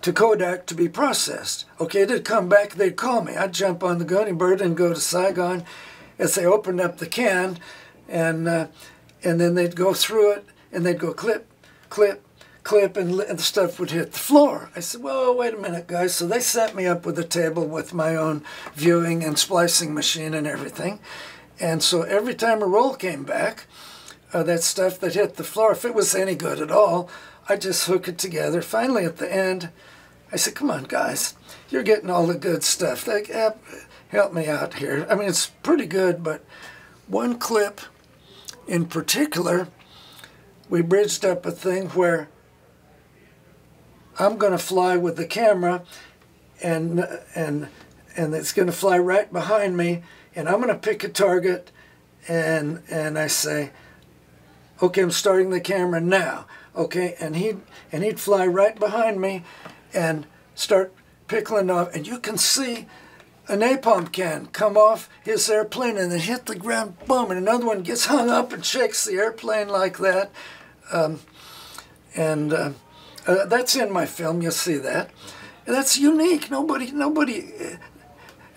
to Kodak to be processed. Okay, it'd come back, they'd call me. I'd jump on the Gunny Bird and go to Saigon as they opened up the can, and then they'd go through it, and they'd go clip, clip, clip, and the stuff would hit the floor. I said, well, wait a minute, guys. So they set me up with a table with my own viewing and splicing machine and everything. And so every time a roll came back, that stuff that hit the floor, if it was any good at all, I'd just hook it together. Finally, at the end, I said, come on, guys, you're getting all the good stuff. Like, help me out here. I mean, it's pretty good, but one clip in particular, we bridged up a thing where I'm going to fly with the camera, and it's going to fly right behind me, and I'm going to pick a target, and I say, okay, I'm starting the camera now. Okay, and he'd fly right behind me and start pickling off, and you can see a napalm can come off his airplane and then hit the ground, boom, and another one gets hung up and shakes the airplane like that. That's in my film, you'll see that. And that's unique, nobody,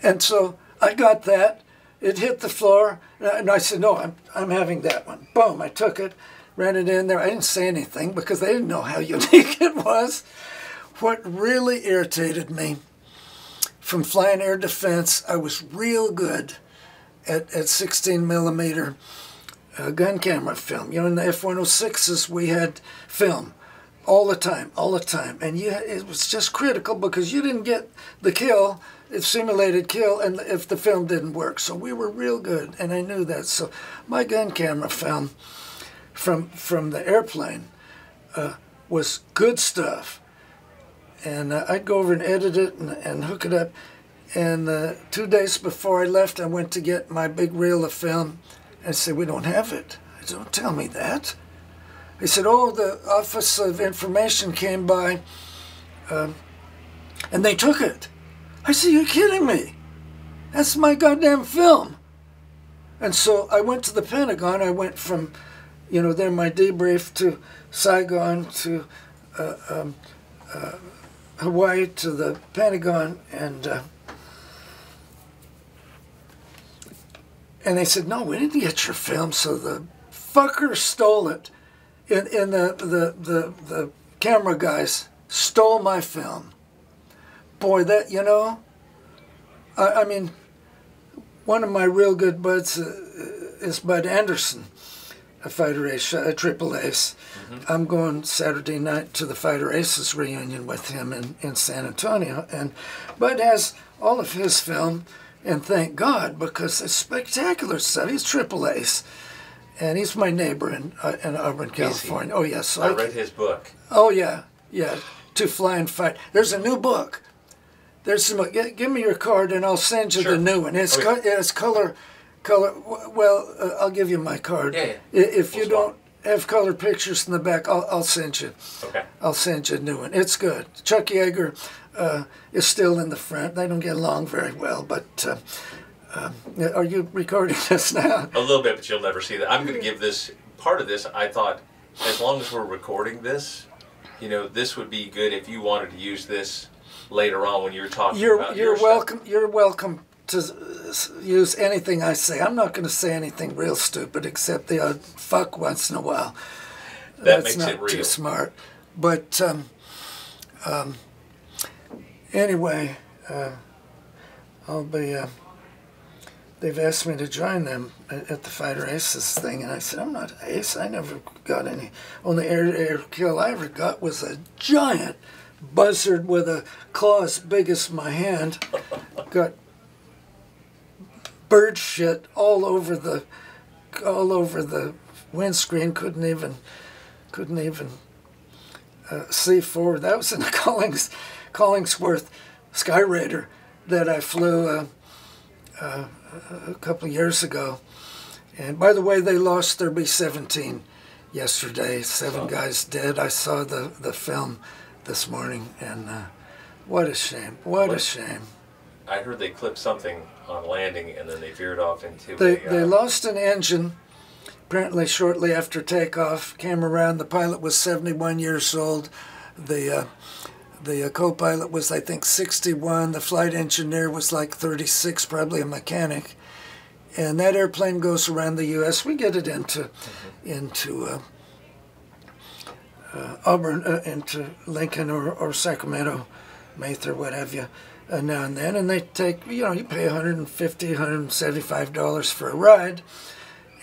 and so I got that. It hit the floor, and I said, no, I'm having that one. Boom, I took it, ran it in there. I didn't say anything because they didn't know how unique it was. What really irritated me, from flying air defense, I was real good at 16 millimeter gun camera film. You know, in the F-106s, we had film all the time. And it was just critical because you didn't get the kill, it simulated kill, and if the film didn't work. So we were real good, and I knew that. So my gun camera film from the airplane was good stuff. And I'd go over and edit it and hook it up. And 2 days before I left, I went to get my big reel of film. I said, we don't have it. I said, don't tell me that. He said, oh, the Office of Information came by and they took it. I said, you're kidding me. That's my goddamn film. And so I went to the Pentagon. I went from, you know, then my debrief to Saigon to Hawaii to the Pentagon, and they said, no, we didn't get your film. So the fucker stole it. And the camera guys stole my film. Boy, that, you know, I mean, one of my real good buds is Bud Anderson, a fighter ace, a triple ace. Mm-hmm. I'm going Saturday night to the Fighter Aces reunion with him in San Antonio. And Bud has all of his film, and thank God, because it's spectacular stuff. He's triple ace. And he's my neighbor in Auburn, California. Oh, yes. So I read his book. Oh, yeah. To Fly and Fight. There's a new book. There's some. Give me your card, and I'll send you the new one. It's color. Well, I'll give you my card. Yeah. If you don't have color pictures in the back, I'll send you. Okay. I'll send you a new one. It's good. Chuck Yeager is still in the front. They don't get along very well, but. Are you recording this now? A little bit, but you'll never see that. I'm going to give this, part of this, I thought, as long as we're recording this, you know, this would be good if you wanted to use this later on when you're talking about your welcome. stuff. You're welcome to use anything I say. I'm not going to say anything real stupid except the odd fuck once in a while. That That's makes not it real. too smart. But anyway, I'll be... They've asked me to join them at the Fighter Aces thing, and I said, I'm not ace. I never got any. Only air kill I ever got was a giant buzzard with a claw as big as my hand. Got bird shit all over the windscreen. Couldn't even see forward. That was in the Collingsworth Skyraider that I flew. A couple of years ago. And by the way, they lost their B-17 yesterday. 7 guys dead. I saw the film this morning, and what a shame. What a shame. I heard they clipped something on landing, and then they veered off into They lost an engine, apparently shortly after takeoff. Came around, the pilot was 71 years old. The co-pilot was, I think, 61. The flight engineer was like 36, probably a mechanic. And that airplane goes around the U.S. We get it into Auburn, into Lincoln or Sacramento, Mather, what have you, now and then. And they take, you know, you pay $150, $175 for a ride.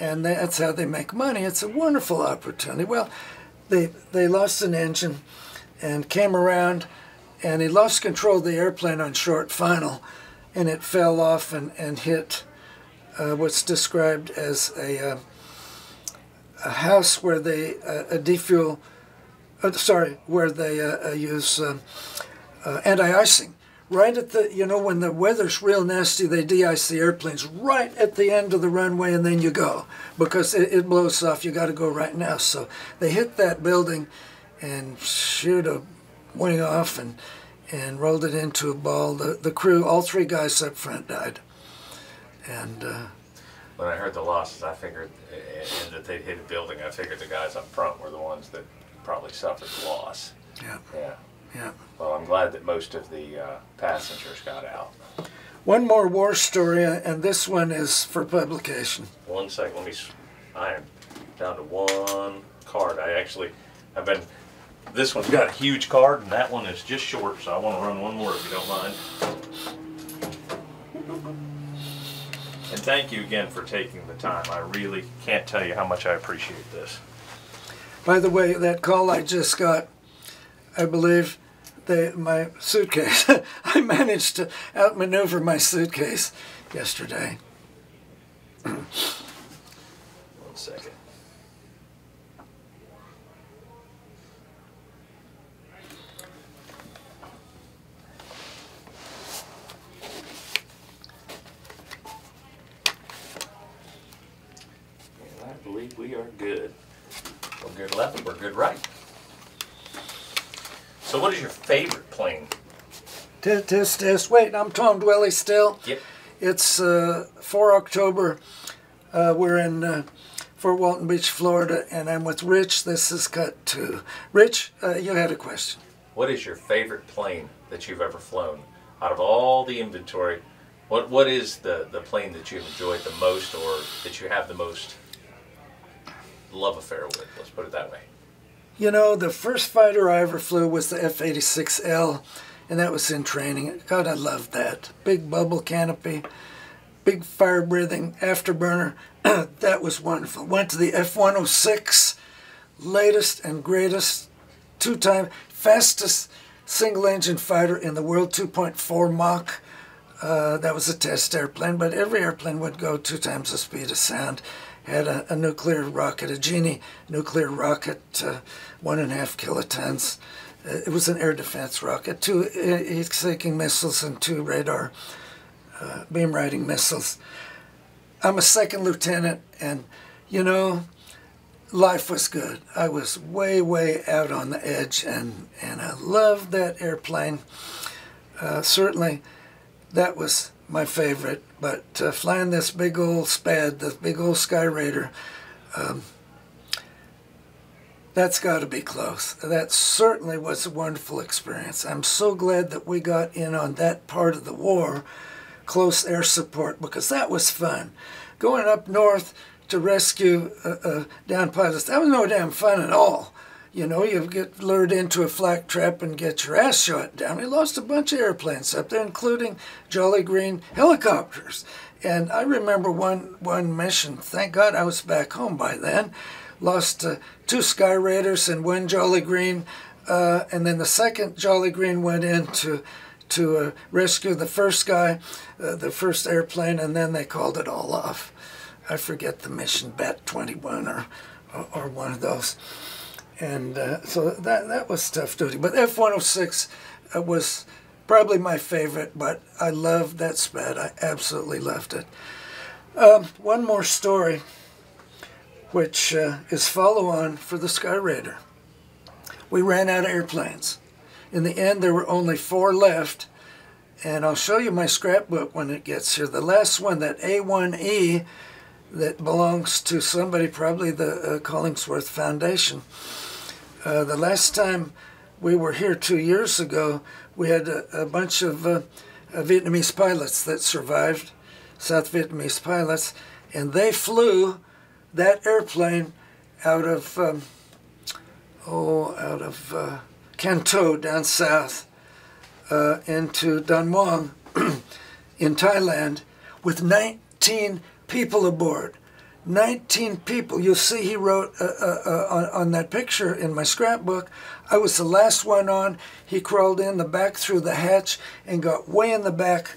And that's how they make money. It's a wonderful opportunity. Well, they lost an engine and came around, and he lost control of the airplane on short final, and it fell off and hit what's described as a house where they defuel, where they use anti-icing. Right at the, you know, when the weather's real nasty, they de-ice the airplanes right at the end of the runway, and then you go, because it blows off. You got to go right now. So they hit that building and shoot a wing off, and and rolled it into a ball. The crew, all 3 guys up front died. And when I heard the losses, I figured, and that they'd hit a building, I figured the guys up front were the ones that probably suffered the loss. yeah, Yeah. yeah. Well, I'm glad that most of the passengers got out. One more war story, and this one is for publication. 1 second, I am down to 1 card. This one's got a huge card, and that one is just short, so I want to run one more if you don't mind. And thank you again for taking the time. I really can't tell you how much I appreciate this. By the way, that call I just got, I believe my suitcase, I managed to outmaneuver my suitcase yesterday. 1 second. And I believe we are good. We're good left, we're good right. So what is your favorite plane? Test. Wait, I'm Tom Dwelly still. Yep. It's 4 October. We're in Fort Walton Beach, Florida, and I'm with Rich. This is cut 2. Rich, you had a question. What is your favorite plane that you've ever flown? Out of all the inventory, what is the plane that you've enjoyed the most, or that you have the most love affair with? Let's put it that way. You know, the first fighter I ever flew was the F-86L, and that was in training. God, I loved that. Big bubble canopy, big fire-breathing afterburner. That was wonderful. Went to the F-106, latest and greatest, 2-time fastest single-engine fighter in the world, 2.4 Mach. That was a test airplane, but every airplane would go 2 times the speed of sound. Had a nuclear rocket, a Genie nuclear rocket, 1.5 kilotons. It was an air defense rocket, 2 heat-seeking missiles and 2 radar beam-riding missiles. I'm a 2nd lieutenant, and, you know, life was good. I was way, way out on the edge, and I loved that airplane. Certainly, that was my favorite, but flying this big old Spad, this big old Skyraider, that's got to be close. That certainly was a wonderful experience. I'm so glad that we got in on that part of the war, close air support, because that was fun. Going up north to rescue down pilots, that was no damn fun at all. You know, you get lured into a flak trap and get your ass shot down. We lost a bunch of airplanes up there, including Jolly Green helicopters. And I remember one mission, thank God I was back home by then, lost 2 Skyraiders and 1 Jolly Green, and then the 2nd Jolly Green went in to rescue the first guy, the first airplane, and then they called it all off. I forget the mission, Bat 21 or one of those. And so that was tough duty. But F-106 was probably my favorite, but I loved that Spad. I absolutely loved it. One more story, which is follow-on for the Skyraider. We ran out of airplanes. In the end, there were only 4 left, and I'll show you my scrapbook when it gets here. The last one, that A-1E, that belongs to somebody, probably the Collingsworth Foundation. The last time we were here 2 years ago, we had a bunch of Vietnamese pilots that survived, South Vietnamese pilots, and they flew that airplane out of Can Tho down south into Don Muang in Thailand with 19 people aboard. 19 people. You'll see he wrote on that picture in my scrapbook, I was the last one on. He crawled in the back through the hatch and got way in the back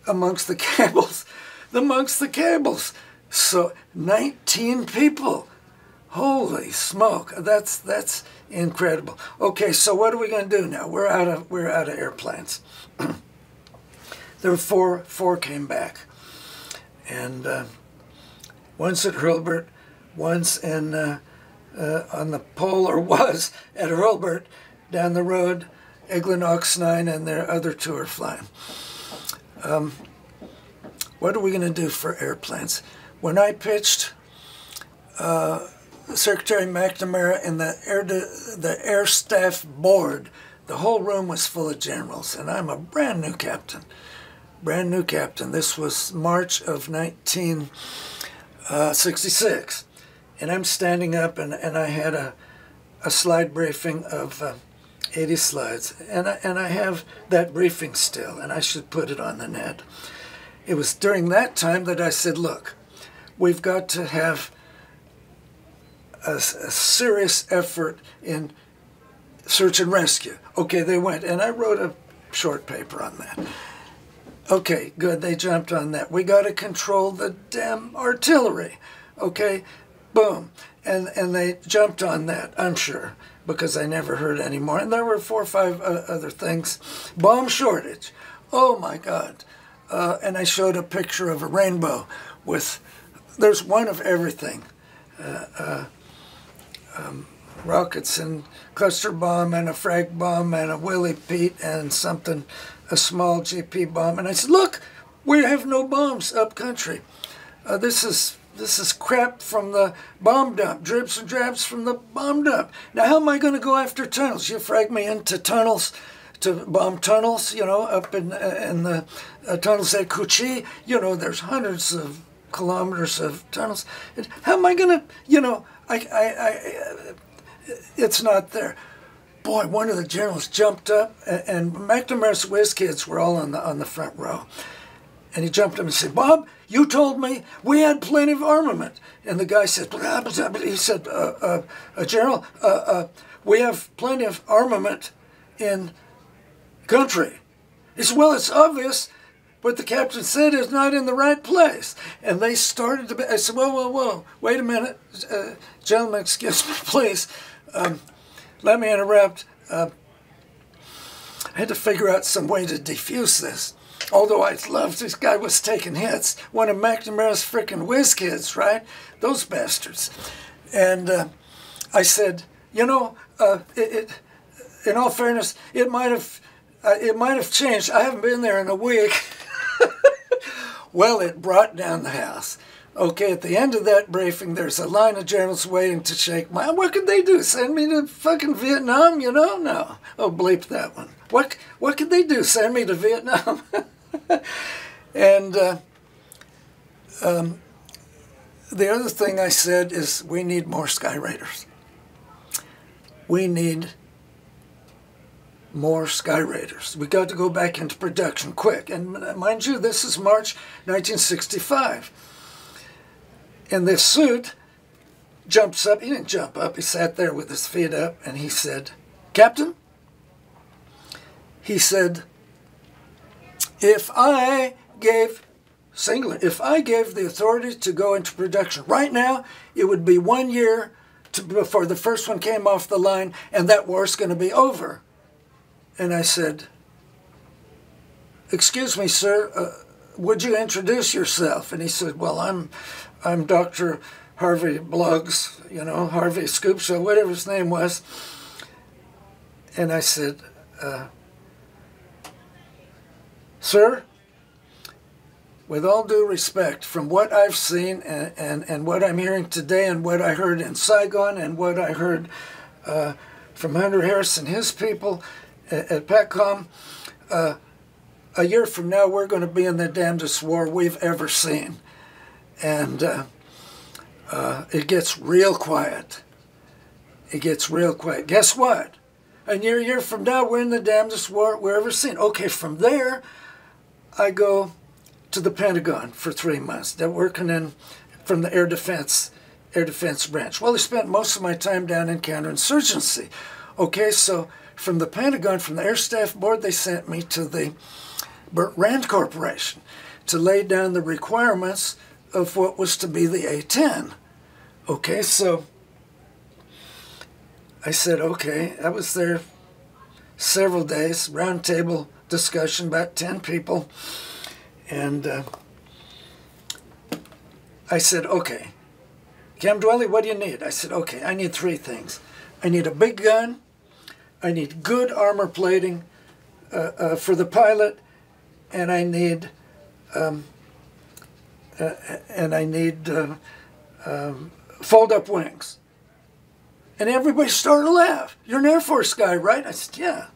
amongst the cables. Amongst the cables. So 19 people. Holy smoke. That's incredible. Okay, so what are we going to do now? We're out of airplanes. There were four came back. And once at Hurlburt, once in on the pole, or was at Hurlburt, down the road Eglin Ox 9 and their other two are flying. What are we going to do for airplanes? When I pitched, Secretary McNamara and the Air Staff Board, the whole room was full of generals, and I'm a brand new captain. Brand new captain. This was March of 1966. And I'm standing up, and I had a slide briefing of 80 slides. And I have that briefing still, and I should put it on the net. It was during that time that I said, look, we've got to have a serious effort in search and rescue. Okay, they went, and I wrote a short paper on that. Okay, good, they jumped on that. We got to control the damn artillery. Okay, boom. And they jumped on that, I'm sure, because I never heard any more. And there were 4 or 5 other things. Bomb shortage. Oh, my God. And I showed a picture of a rainbow with, there's one of everything. Rockets and cluster bomb and a frag bomb and a Willie Pete and something, a small GP bomb. And I said, look, we have no bombs up country. This is crap from the bomb dump, dribs and drabs from the bomb dump. Now, how am I going to go after tunnels? You frag me into tunnels, to bomb tunnels, you know, up in the tunnels at Kuchi. You know, there's hundreds of kilometers of tunnels. How am I going to, you know, it's not there. Boy, one of the generals jumped up, and McNamara's whiz kids were all on the front row. And he jumped up and said, Bob, you told me we had plenty of armament. And the guy said, he said, General, we have plenty of armament in country. He said, well, it's obvious, but the captain said it's not in the right place. And they started to, I said, whoa, wait a minute. Gentlemen, excuse me, please. Let me interrupt. I had to figure out some way to defuse this. Although I loved this guy was taking hits. One of McNamara's frickin' whiz kids, right? Those bastards. And I said, you know, in all fairness, it might have changed. I haven't been there in a week. Well, it brought down the house. Okay, at the end of that briefing, there's a line of generals waiting to shake my hand. What could they do? Send me to fucking Vietnam, you know? No. Oh, bleep that one. What could they do? Send me to Vietnam? And the other thing I said is we need more Skyraiders. We need more Skyraiders. We got to go back into production quick. And mind you, this is March 1965. And this suit jumps up. He didn't jump up. He sat there with his feet up, and he said, Captain, he said, if I gave the authority to go into production right now, it would be 1 year before the first one came off the line, and that war's going to be over. And I said, excuse me, sir, would you introduce yourself? And he said, well, I'm Dr. Harvey Bluggs, you know, Harvey Scoop Show, whatever his name was. And I said, sir, with all due respect, from what I've seen and what I'm hearing today and what I heard in Saigon and what I heard from Hunter Harris and his people at PACOM, a year from now we're going to be in the damnedest war we've ever seen. And it gets real quiet. It gets real quiet. Guess what? A year from now, we're in the damnedest war we've ever seen. Okay, from there, I go to the Pentagon for 3 months. They're working from the Air Defense branch. Well, I spent most of my time down in counterinsurgency. Okay, so from the Pentagon, from the Air Staff Board, they sent me to the Rand Corporation to lay down the requirements of what was to be the A-10. Okay, so I said, okay, I was there several days, round table discussion, about 10 people, and I said, okay, Cam Dwelly, what do you need? I said, okay, I need 3 things. I need a big gun, I need good armor plating for the pilot, and I need fold-up wings. And everybody started to laugh. You're an Air Force guy, right? I said, yeah.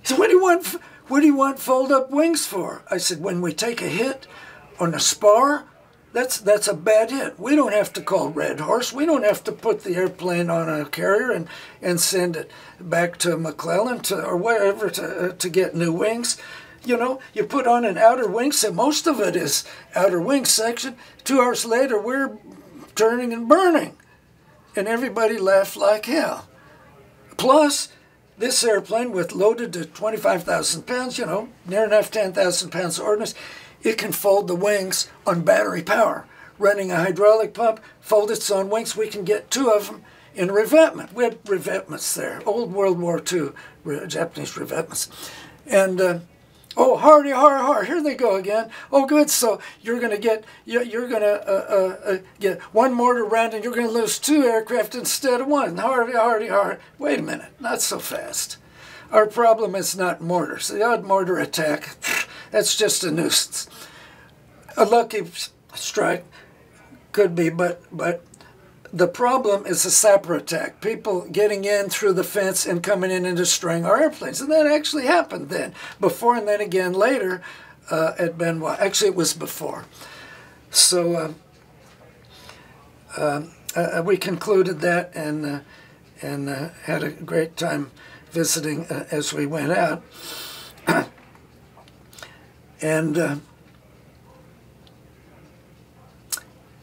He said, what do you want fold-up wings for? I said, when we take a hit on a spar, that's a bad hit. We don't have to call Red Horse. We don't have to put the airplane on a carrier and send it back to McClellan or wherever to get new wings. You know, you put on an outer wing set. Most of it is outer wing section. 2 hours later, we're turning and burning. And everybody laughed like hell. Plus, this airplane, with loaded to 25,000 pounds, you know, near enough 10,000 pounds of ordnance, it can fold the wings on battery power. Running a hydraulic pump, fold its own wings. We can get 2 of them in revetment. We had revetments there, old World War II Japanese revetments. And oh, hardy, har, here they go again. Oh, good. So you're going to get get 1 mortar round, and you're going to lose 2 aircraft instead of 1. Hardy, har. Wait a minute, not so fast. Our problem is not mortars. The odd mortar attack, that's just a nuisance. A lucky strike could be, but the problem is a sapper attack. People getting in through the fence and coming in and destroying our airplanes. And that actually happened then. Before and then again later at Benoit. Actually, it was before. So we concluded that and had a great time visiting as we went out. And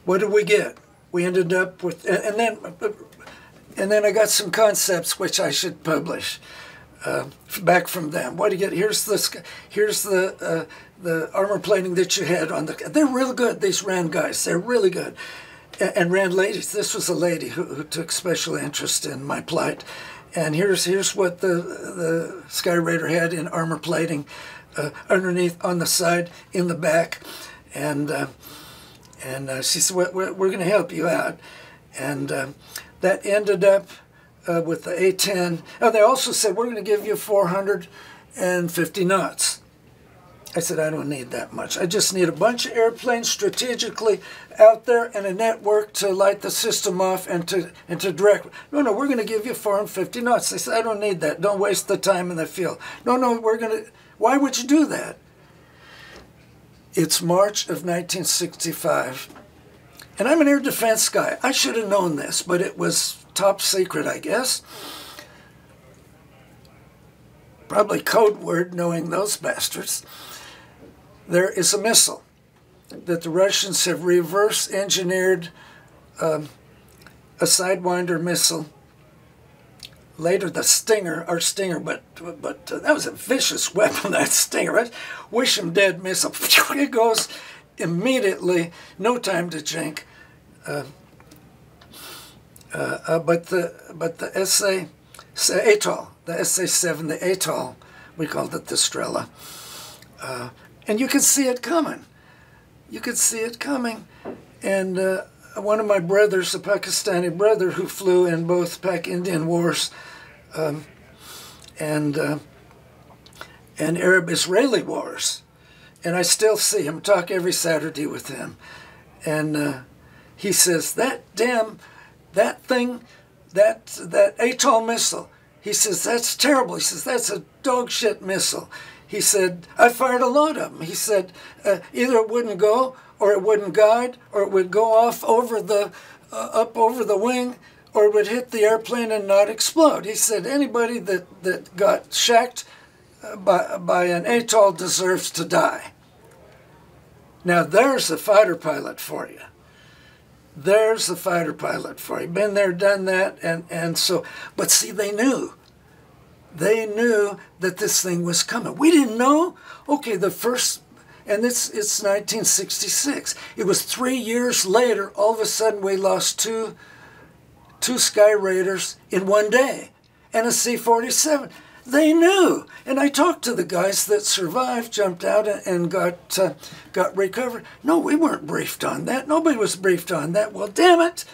what did we get? We ended up with, and then I got some concepts which I should publish back from them. What do you get? Here's the armor plating that you had on the. They're real good. These Rand guys, they're really good, and Rand ladies. This was a lady who took special interest in my plight, and here's what the Skyraider had in armor plating, underneath, on the side, in the back, and she said, we're going to help you out. And that ended up with the A-10. Oh, they also said, we're going to give you 450 knots. I said, I don't need that much. I just need a bunch of airplanes strategically out there and a network to light the system off and to direct. No, we're going to give you 450 knots. They said, I don't need that. Don't waste the time in the field. No, we're going to. Why would you do that? It's March of 1965, and I'm an air defense guy. I should have known this, but it was top secret, I guess. Probably code word, knowing those bastards. There is a missile that the Russians have reverse engineered, a Sidewinder missile. Later, the Stinger, our Stinger, but that was a vicious weapon, that Stinger, right? Wish 'em dead missile. It goes immediately, no time to jink. But the ATOL, the SA-7, the ATOL, we called it the Strela. And you could see it coming. You could see it coming. And one of my brothers, a Pakistani brother who flew in both Pak-Indian wars and Arab-Israeli wars, and I still see him, talk every Saturday with him, and he says, that thing, that ATOL missile, he says, that's terrible. He says, that's a dog shit missile. He said, I fired a lot of them. He said, either it wouldn't go, or it wouldn't guide, or it would go off over the, up over the wing, or it would hit the airplane and not explode. He said, anybody that got shacked by an ATOL deserves to die. Now there's a fighter pilot for you. There's a fighter pilot for you. Been there, done that, and so, but see, they knew. They knew that this thing was coming. We didn't know. Okay, the first, and it's 1966. It was 3 years later, all of a sudden we lost two Skyraiders in one day, and a C-47. They knew, and I talked to the guys that survived, jumped out, and got recovered. No, we weren't briefed on that. Nobody was briefed on that. Well, damn it,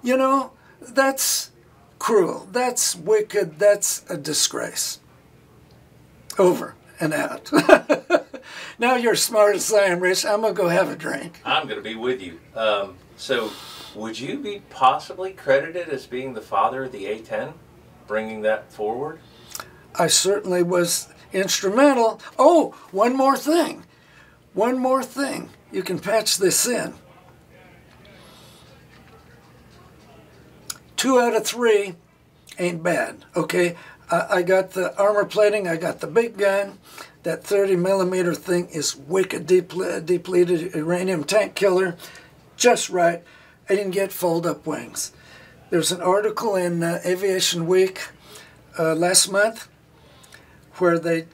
you know, that's cruel. That's wicked. That's a disgrace. Over and out. Now you're smart as I am, Rich. I'm going to go have a drink. I'm going to be with you. So, would you be possibly credited as being the father of the A-10, bringing that forward? I certainly was instrumental. Oh, one more thing. One more thing. You can patch this in. 2 out of 3 ain't bad, okay? I got the armor plating, I got the big gun. That 30mm thing is wicked depleted uranium tank killer. Just right. I didn't get fold-up wings. There's an article in Aviation Week last month where they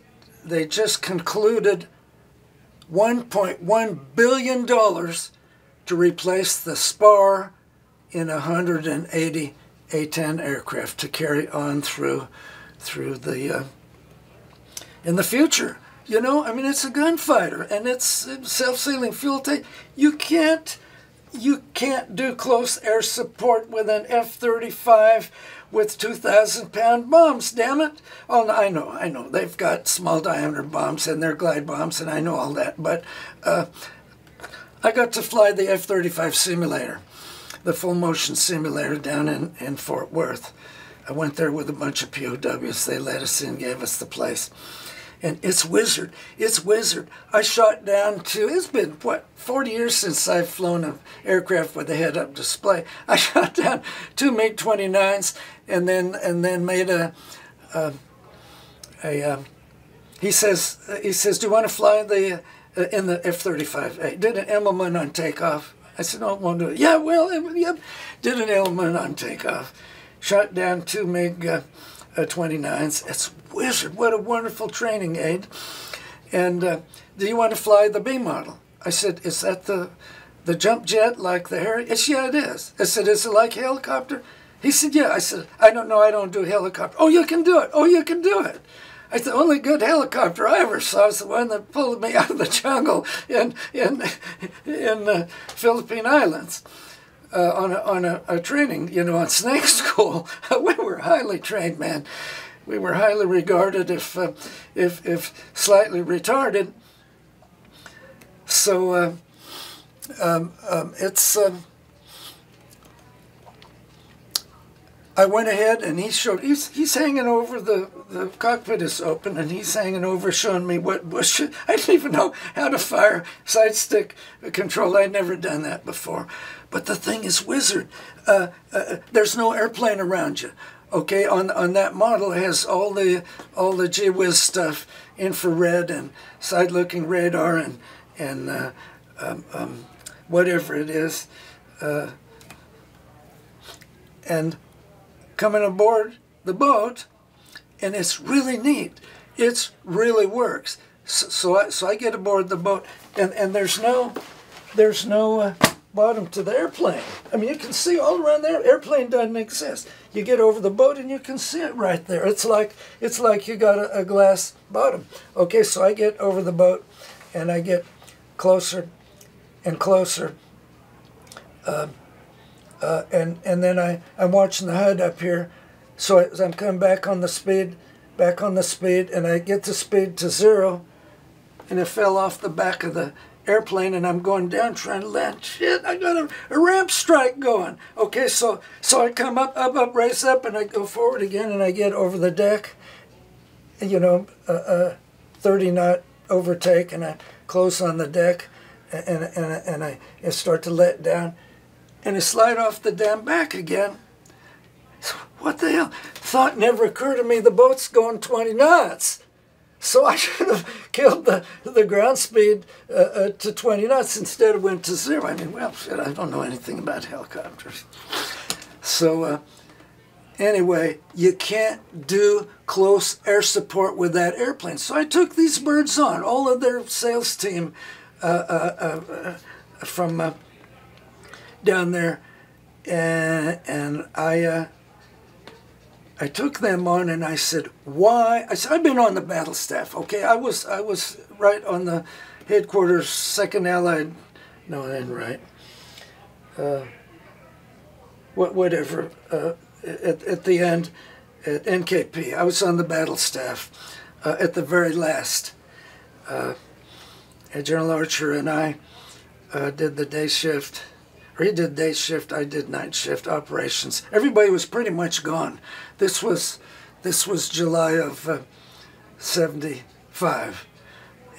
just concluded $1.1 billion to replace the spar in 180 A-10 aircraft to carry on through the in the future. You know, I mean, it's a gunfighter and it's self-sealing fuel tank. You can't do close air support with an F-35 with 2,000-pound bombs, damn it. Oh, I know. They've got small diameter bombs and they're glide bombs, and I know all that. But I got to fly the F-35 simulator, the full motion simulator down in Fort Worth. I went there with a bunch of POWs. They let us in, gave us the place. And it's wizard. It's wizard. I shot down to, it's been, what, 40 years since I've flown an aircraft with a head-up display. I shot down 2 MiG-29s and then made he says, do you want to fly in the F-35? I did an Immelman on takeoff. I said, no, I won't do it. Yeah, well, yep. Did an Immelman on takeoff. Shot down 2 MiG-29s. It's wizard. What a wonderful training aid. And do you want to fly the B model? I said, is that the jump jet like the Harry? Yes, yeah, it is. I said, is it like a helicopter? He said, yeah. I said, I don't know. I don't do helicopter. Oh, you can do it. Oh, you can do it. I said, the only good helicopter I ever saw was the one that pulled me out of the jungle in Philippine Islands. On a training, you know, on snake school. We were highly trained, man. We were highly regarded, if slightly retarded. So I went ahead and he showed. He's hanging over the cockpit is open, and he's hanging over, showing me what should. I didn't even know how to fire side stick control. I'd never done that before. But the thing is wizard. There's no airplane around you. Okay, on that model it has all the gee whiz stuff, infrared and side-looking radar and whatever it is, and coming aboard the boat, and it's really neat. It really works. So I get aboard the boat, and there's no bottom to the airplane. I mean, you can see all around there. Airplane doesn't exist. You get over the boat and you can see it right there. It's like you got a glass bottom. Okay, so I get over the boat and I get closer and closer, and then I'm watching the HUD up here. So as I'm coming back on the speed, and I get the speed to 0, and it fell off the back of the airplane, and I'm going down trying to land. Shit, I got a ramp strike going. Okay, so I come up, race up, and I go forward again, and I get over the deck, you know, 30-knot overtake, and I close on the deck, and I start to let down, and I slide off the damn back again. What the hell? Thought never occurred to me, the boat's going 20 knots. So I should have killed the ground speed to 20 knots instead of went to 0. I mean, well, shit, I don't know anything about helicopters. So anyway, you can't do close air support with that airplane. So I took these birds on, all of their sales team from down there, and I took them on, and I said, why? I said, I've been on the battle staff, okay? I was right on the headquarters, 2nd Allied, no, I didn't right. Whatever, at the end at NKP. I was on the battle staff at the very last. General Archer and I did the day shift, or he did day shift, I did night shift operations. Everybody was pretty much gone. This was July of 75,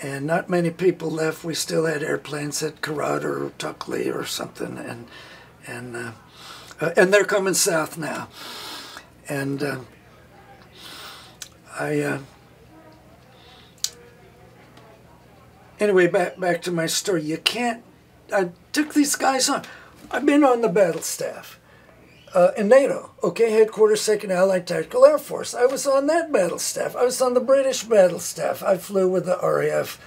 and not many people left. We still had airplanes at Karad or Tuckley or something, and they're coming south now. And anyway, back to my story. You can't. I took these guys on. I've been on the battle staff in NATO, okay, headquarters, 2nd Allied Tactical Air Force. I was on that battle staff. I was on the British battle staff. I flew with the RAF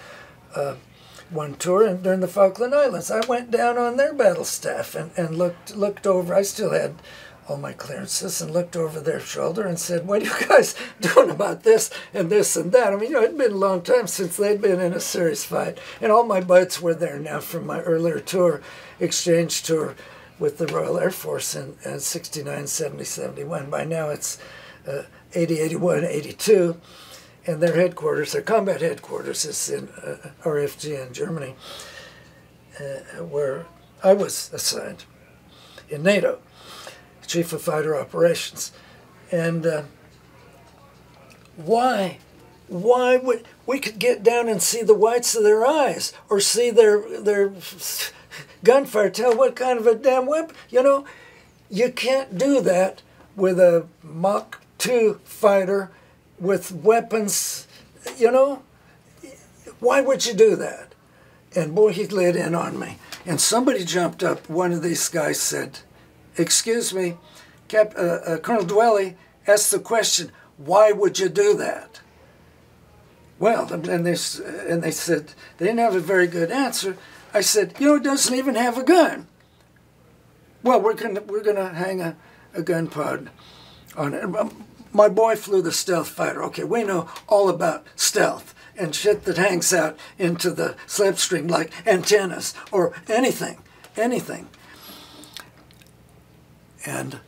one tour, and during the Falkland Islands, I went down on their battle staff and looked over. I still had all my clearances, and looked over their shoulder and said, "What are you guys doing about this and this and that?" I mean, it'd been a long time since they'd been in a serious fight. And all my buds were there now from my earlier tour, exchange tour with the Royal Air Force in 69, 70, 71. By now it's 80, 81, 82. And their headquarters, their combat headquarters is in RFG in Germany, where I was assigned in NATO. Chief of Fighter Operations. And why would we could get down and see the whites of their eyes, or see their gunfire, tell what kind of a damn weapon, you know? You can't do that with a Mach 2 fighter with weapons, you know? Why would you do that? And boy, he lit in on me. And somebody jumped up, one of these guys said, "Excuse me, Colonel Dwelly asked the question, why would you do that?" Well, and they said, they didn't have a very good answer. I said, "You know, it doesn't even have a gun." "Well, we're gonna hang a gun pod on it." My boy flew the stealth fighter. Okay, we know all about stealth and shit that hangs out into the slipstream, like antennas or anything. And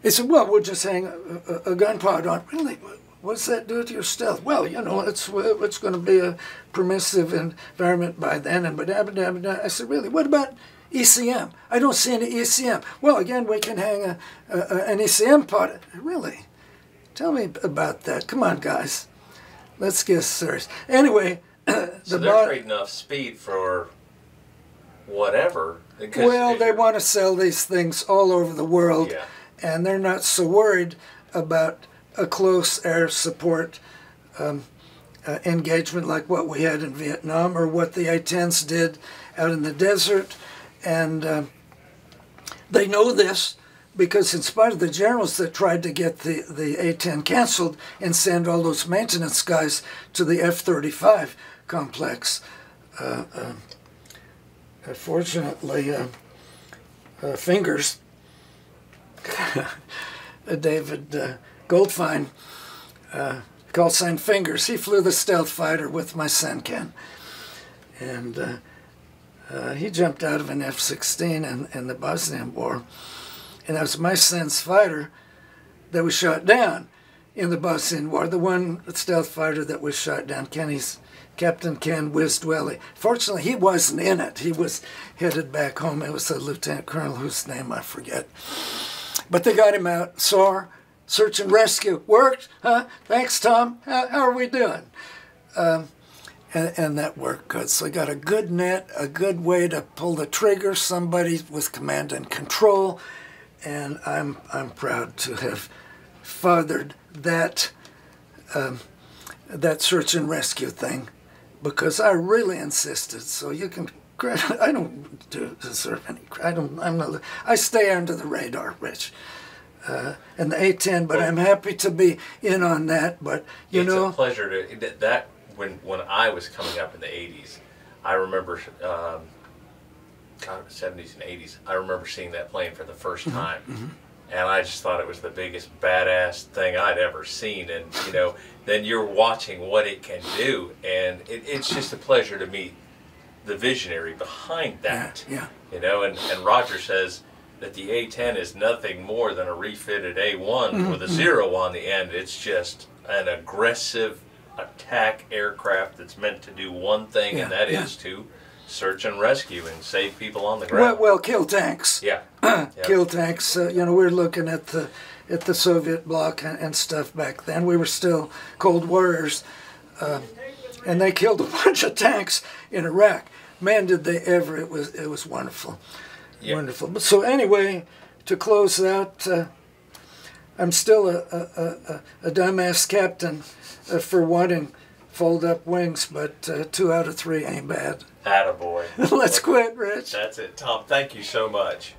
he said, "Well, we'll just hang a gun pod on." "Really? What's that do to your stealth?" "Well, you know, it's going to be a permissive environment by then." And I said, "Really? What about ECM? I don't see any ECM." "Well, again, we can hang an ECM pod." "Really? Tell me about that. Come on, guys. Let's get serious." Anyway, so they're trading off speed for whatever. Well, they want to sell these things all over the world, yeah. And they're not so worried about a close air support engagement like what we had in Vietnam, or what the A-10s did out in the desert. And they know this because, in spite of the generals that tried to get the A-10 canceled and send all those maintenance guys to the F-35 complex, fortunately, Fingers, David Goldfein, call sign Fingers, he flew the stealth fighter with my Senken. And he jumped out of an F-16 in the Bosnian War. And that was my Sen's fighter that was shot down in the Bosnian War. The one stealth fighter that was shot down, Captain Ken Wisdwelly. Fortunately, he wasn't in it. He was headed back home. It was a lieutenant colonel whose name I forget. But they got him out. SAR, search and rescue. Worked, huh? Thanks, Tom. How are we doing? And that worked good. So I got a good net, a good way to pull the trigger, somebody with command and control. And I'm proud to have fathered that that search and rescue thing, because I really insisted. So you can credit. I don't deserve any credit. I stay under the radar, Rich. And the A-10, but I'm happy to be in on that. But you know, it's a pleasure to that. When I was coming up in the 80s, I remember, God, 70s and 80s, I remember seeing that plane for the first time. Mm-hmm. And I just thought it was the biggest badass thing I'd ever seen. And, you know, then you're watching what it can do. And it's just a pleasure to meet the visionary behind that. Yeah. You know, and Roger says, that the A-10 is nothing more than a refitted A-1 with a 0 on the end. It's just an aggressive attack aircraft that's meant to do one thing, and that is to search and rescue and save people on the ground. Well, kill tanks. Yeah. Kill tanks. You know, we're looking at the Soviet bloc and stuff back then. We were still Cold Warriors, and they killed a bunch of tanks in Iraq. Man, did they ever! It was wonderful, wonderful. But so anyway, to close out, I'm still a dumbass captain for wanting fold-up wings, but 2 out of 3 ain't bad. Attaboy. Let's quit, Rich. That's it. Tom, thank you so much.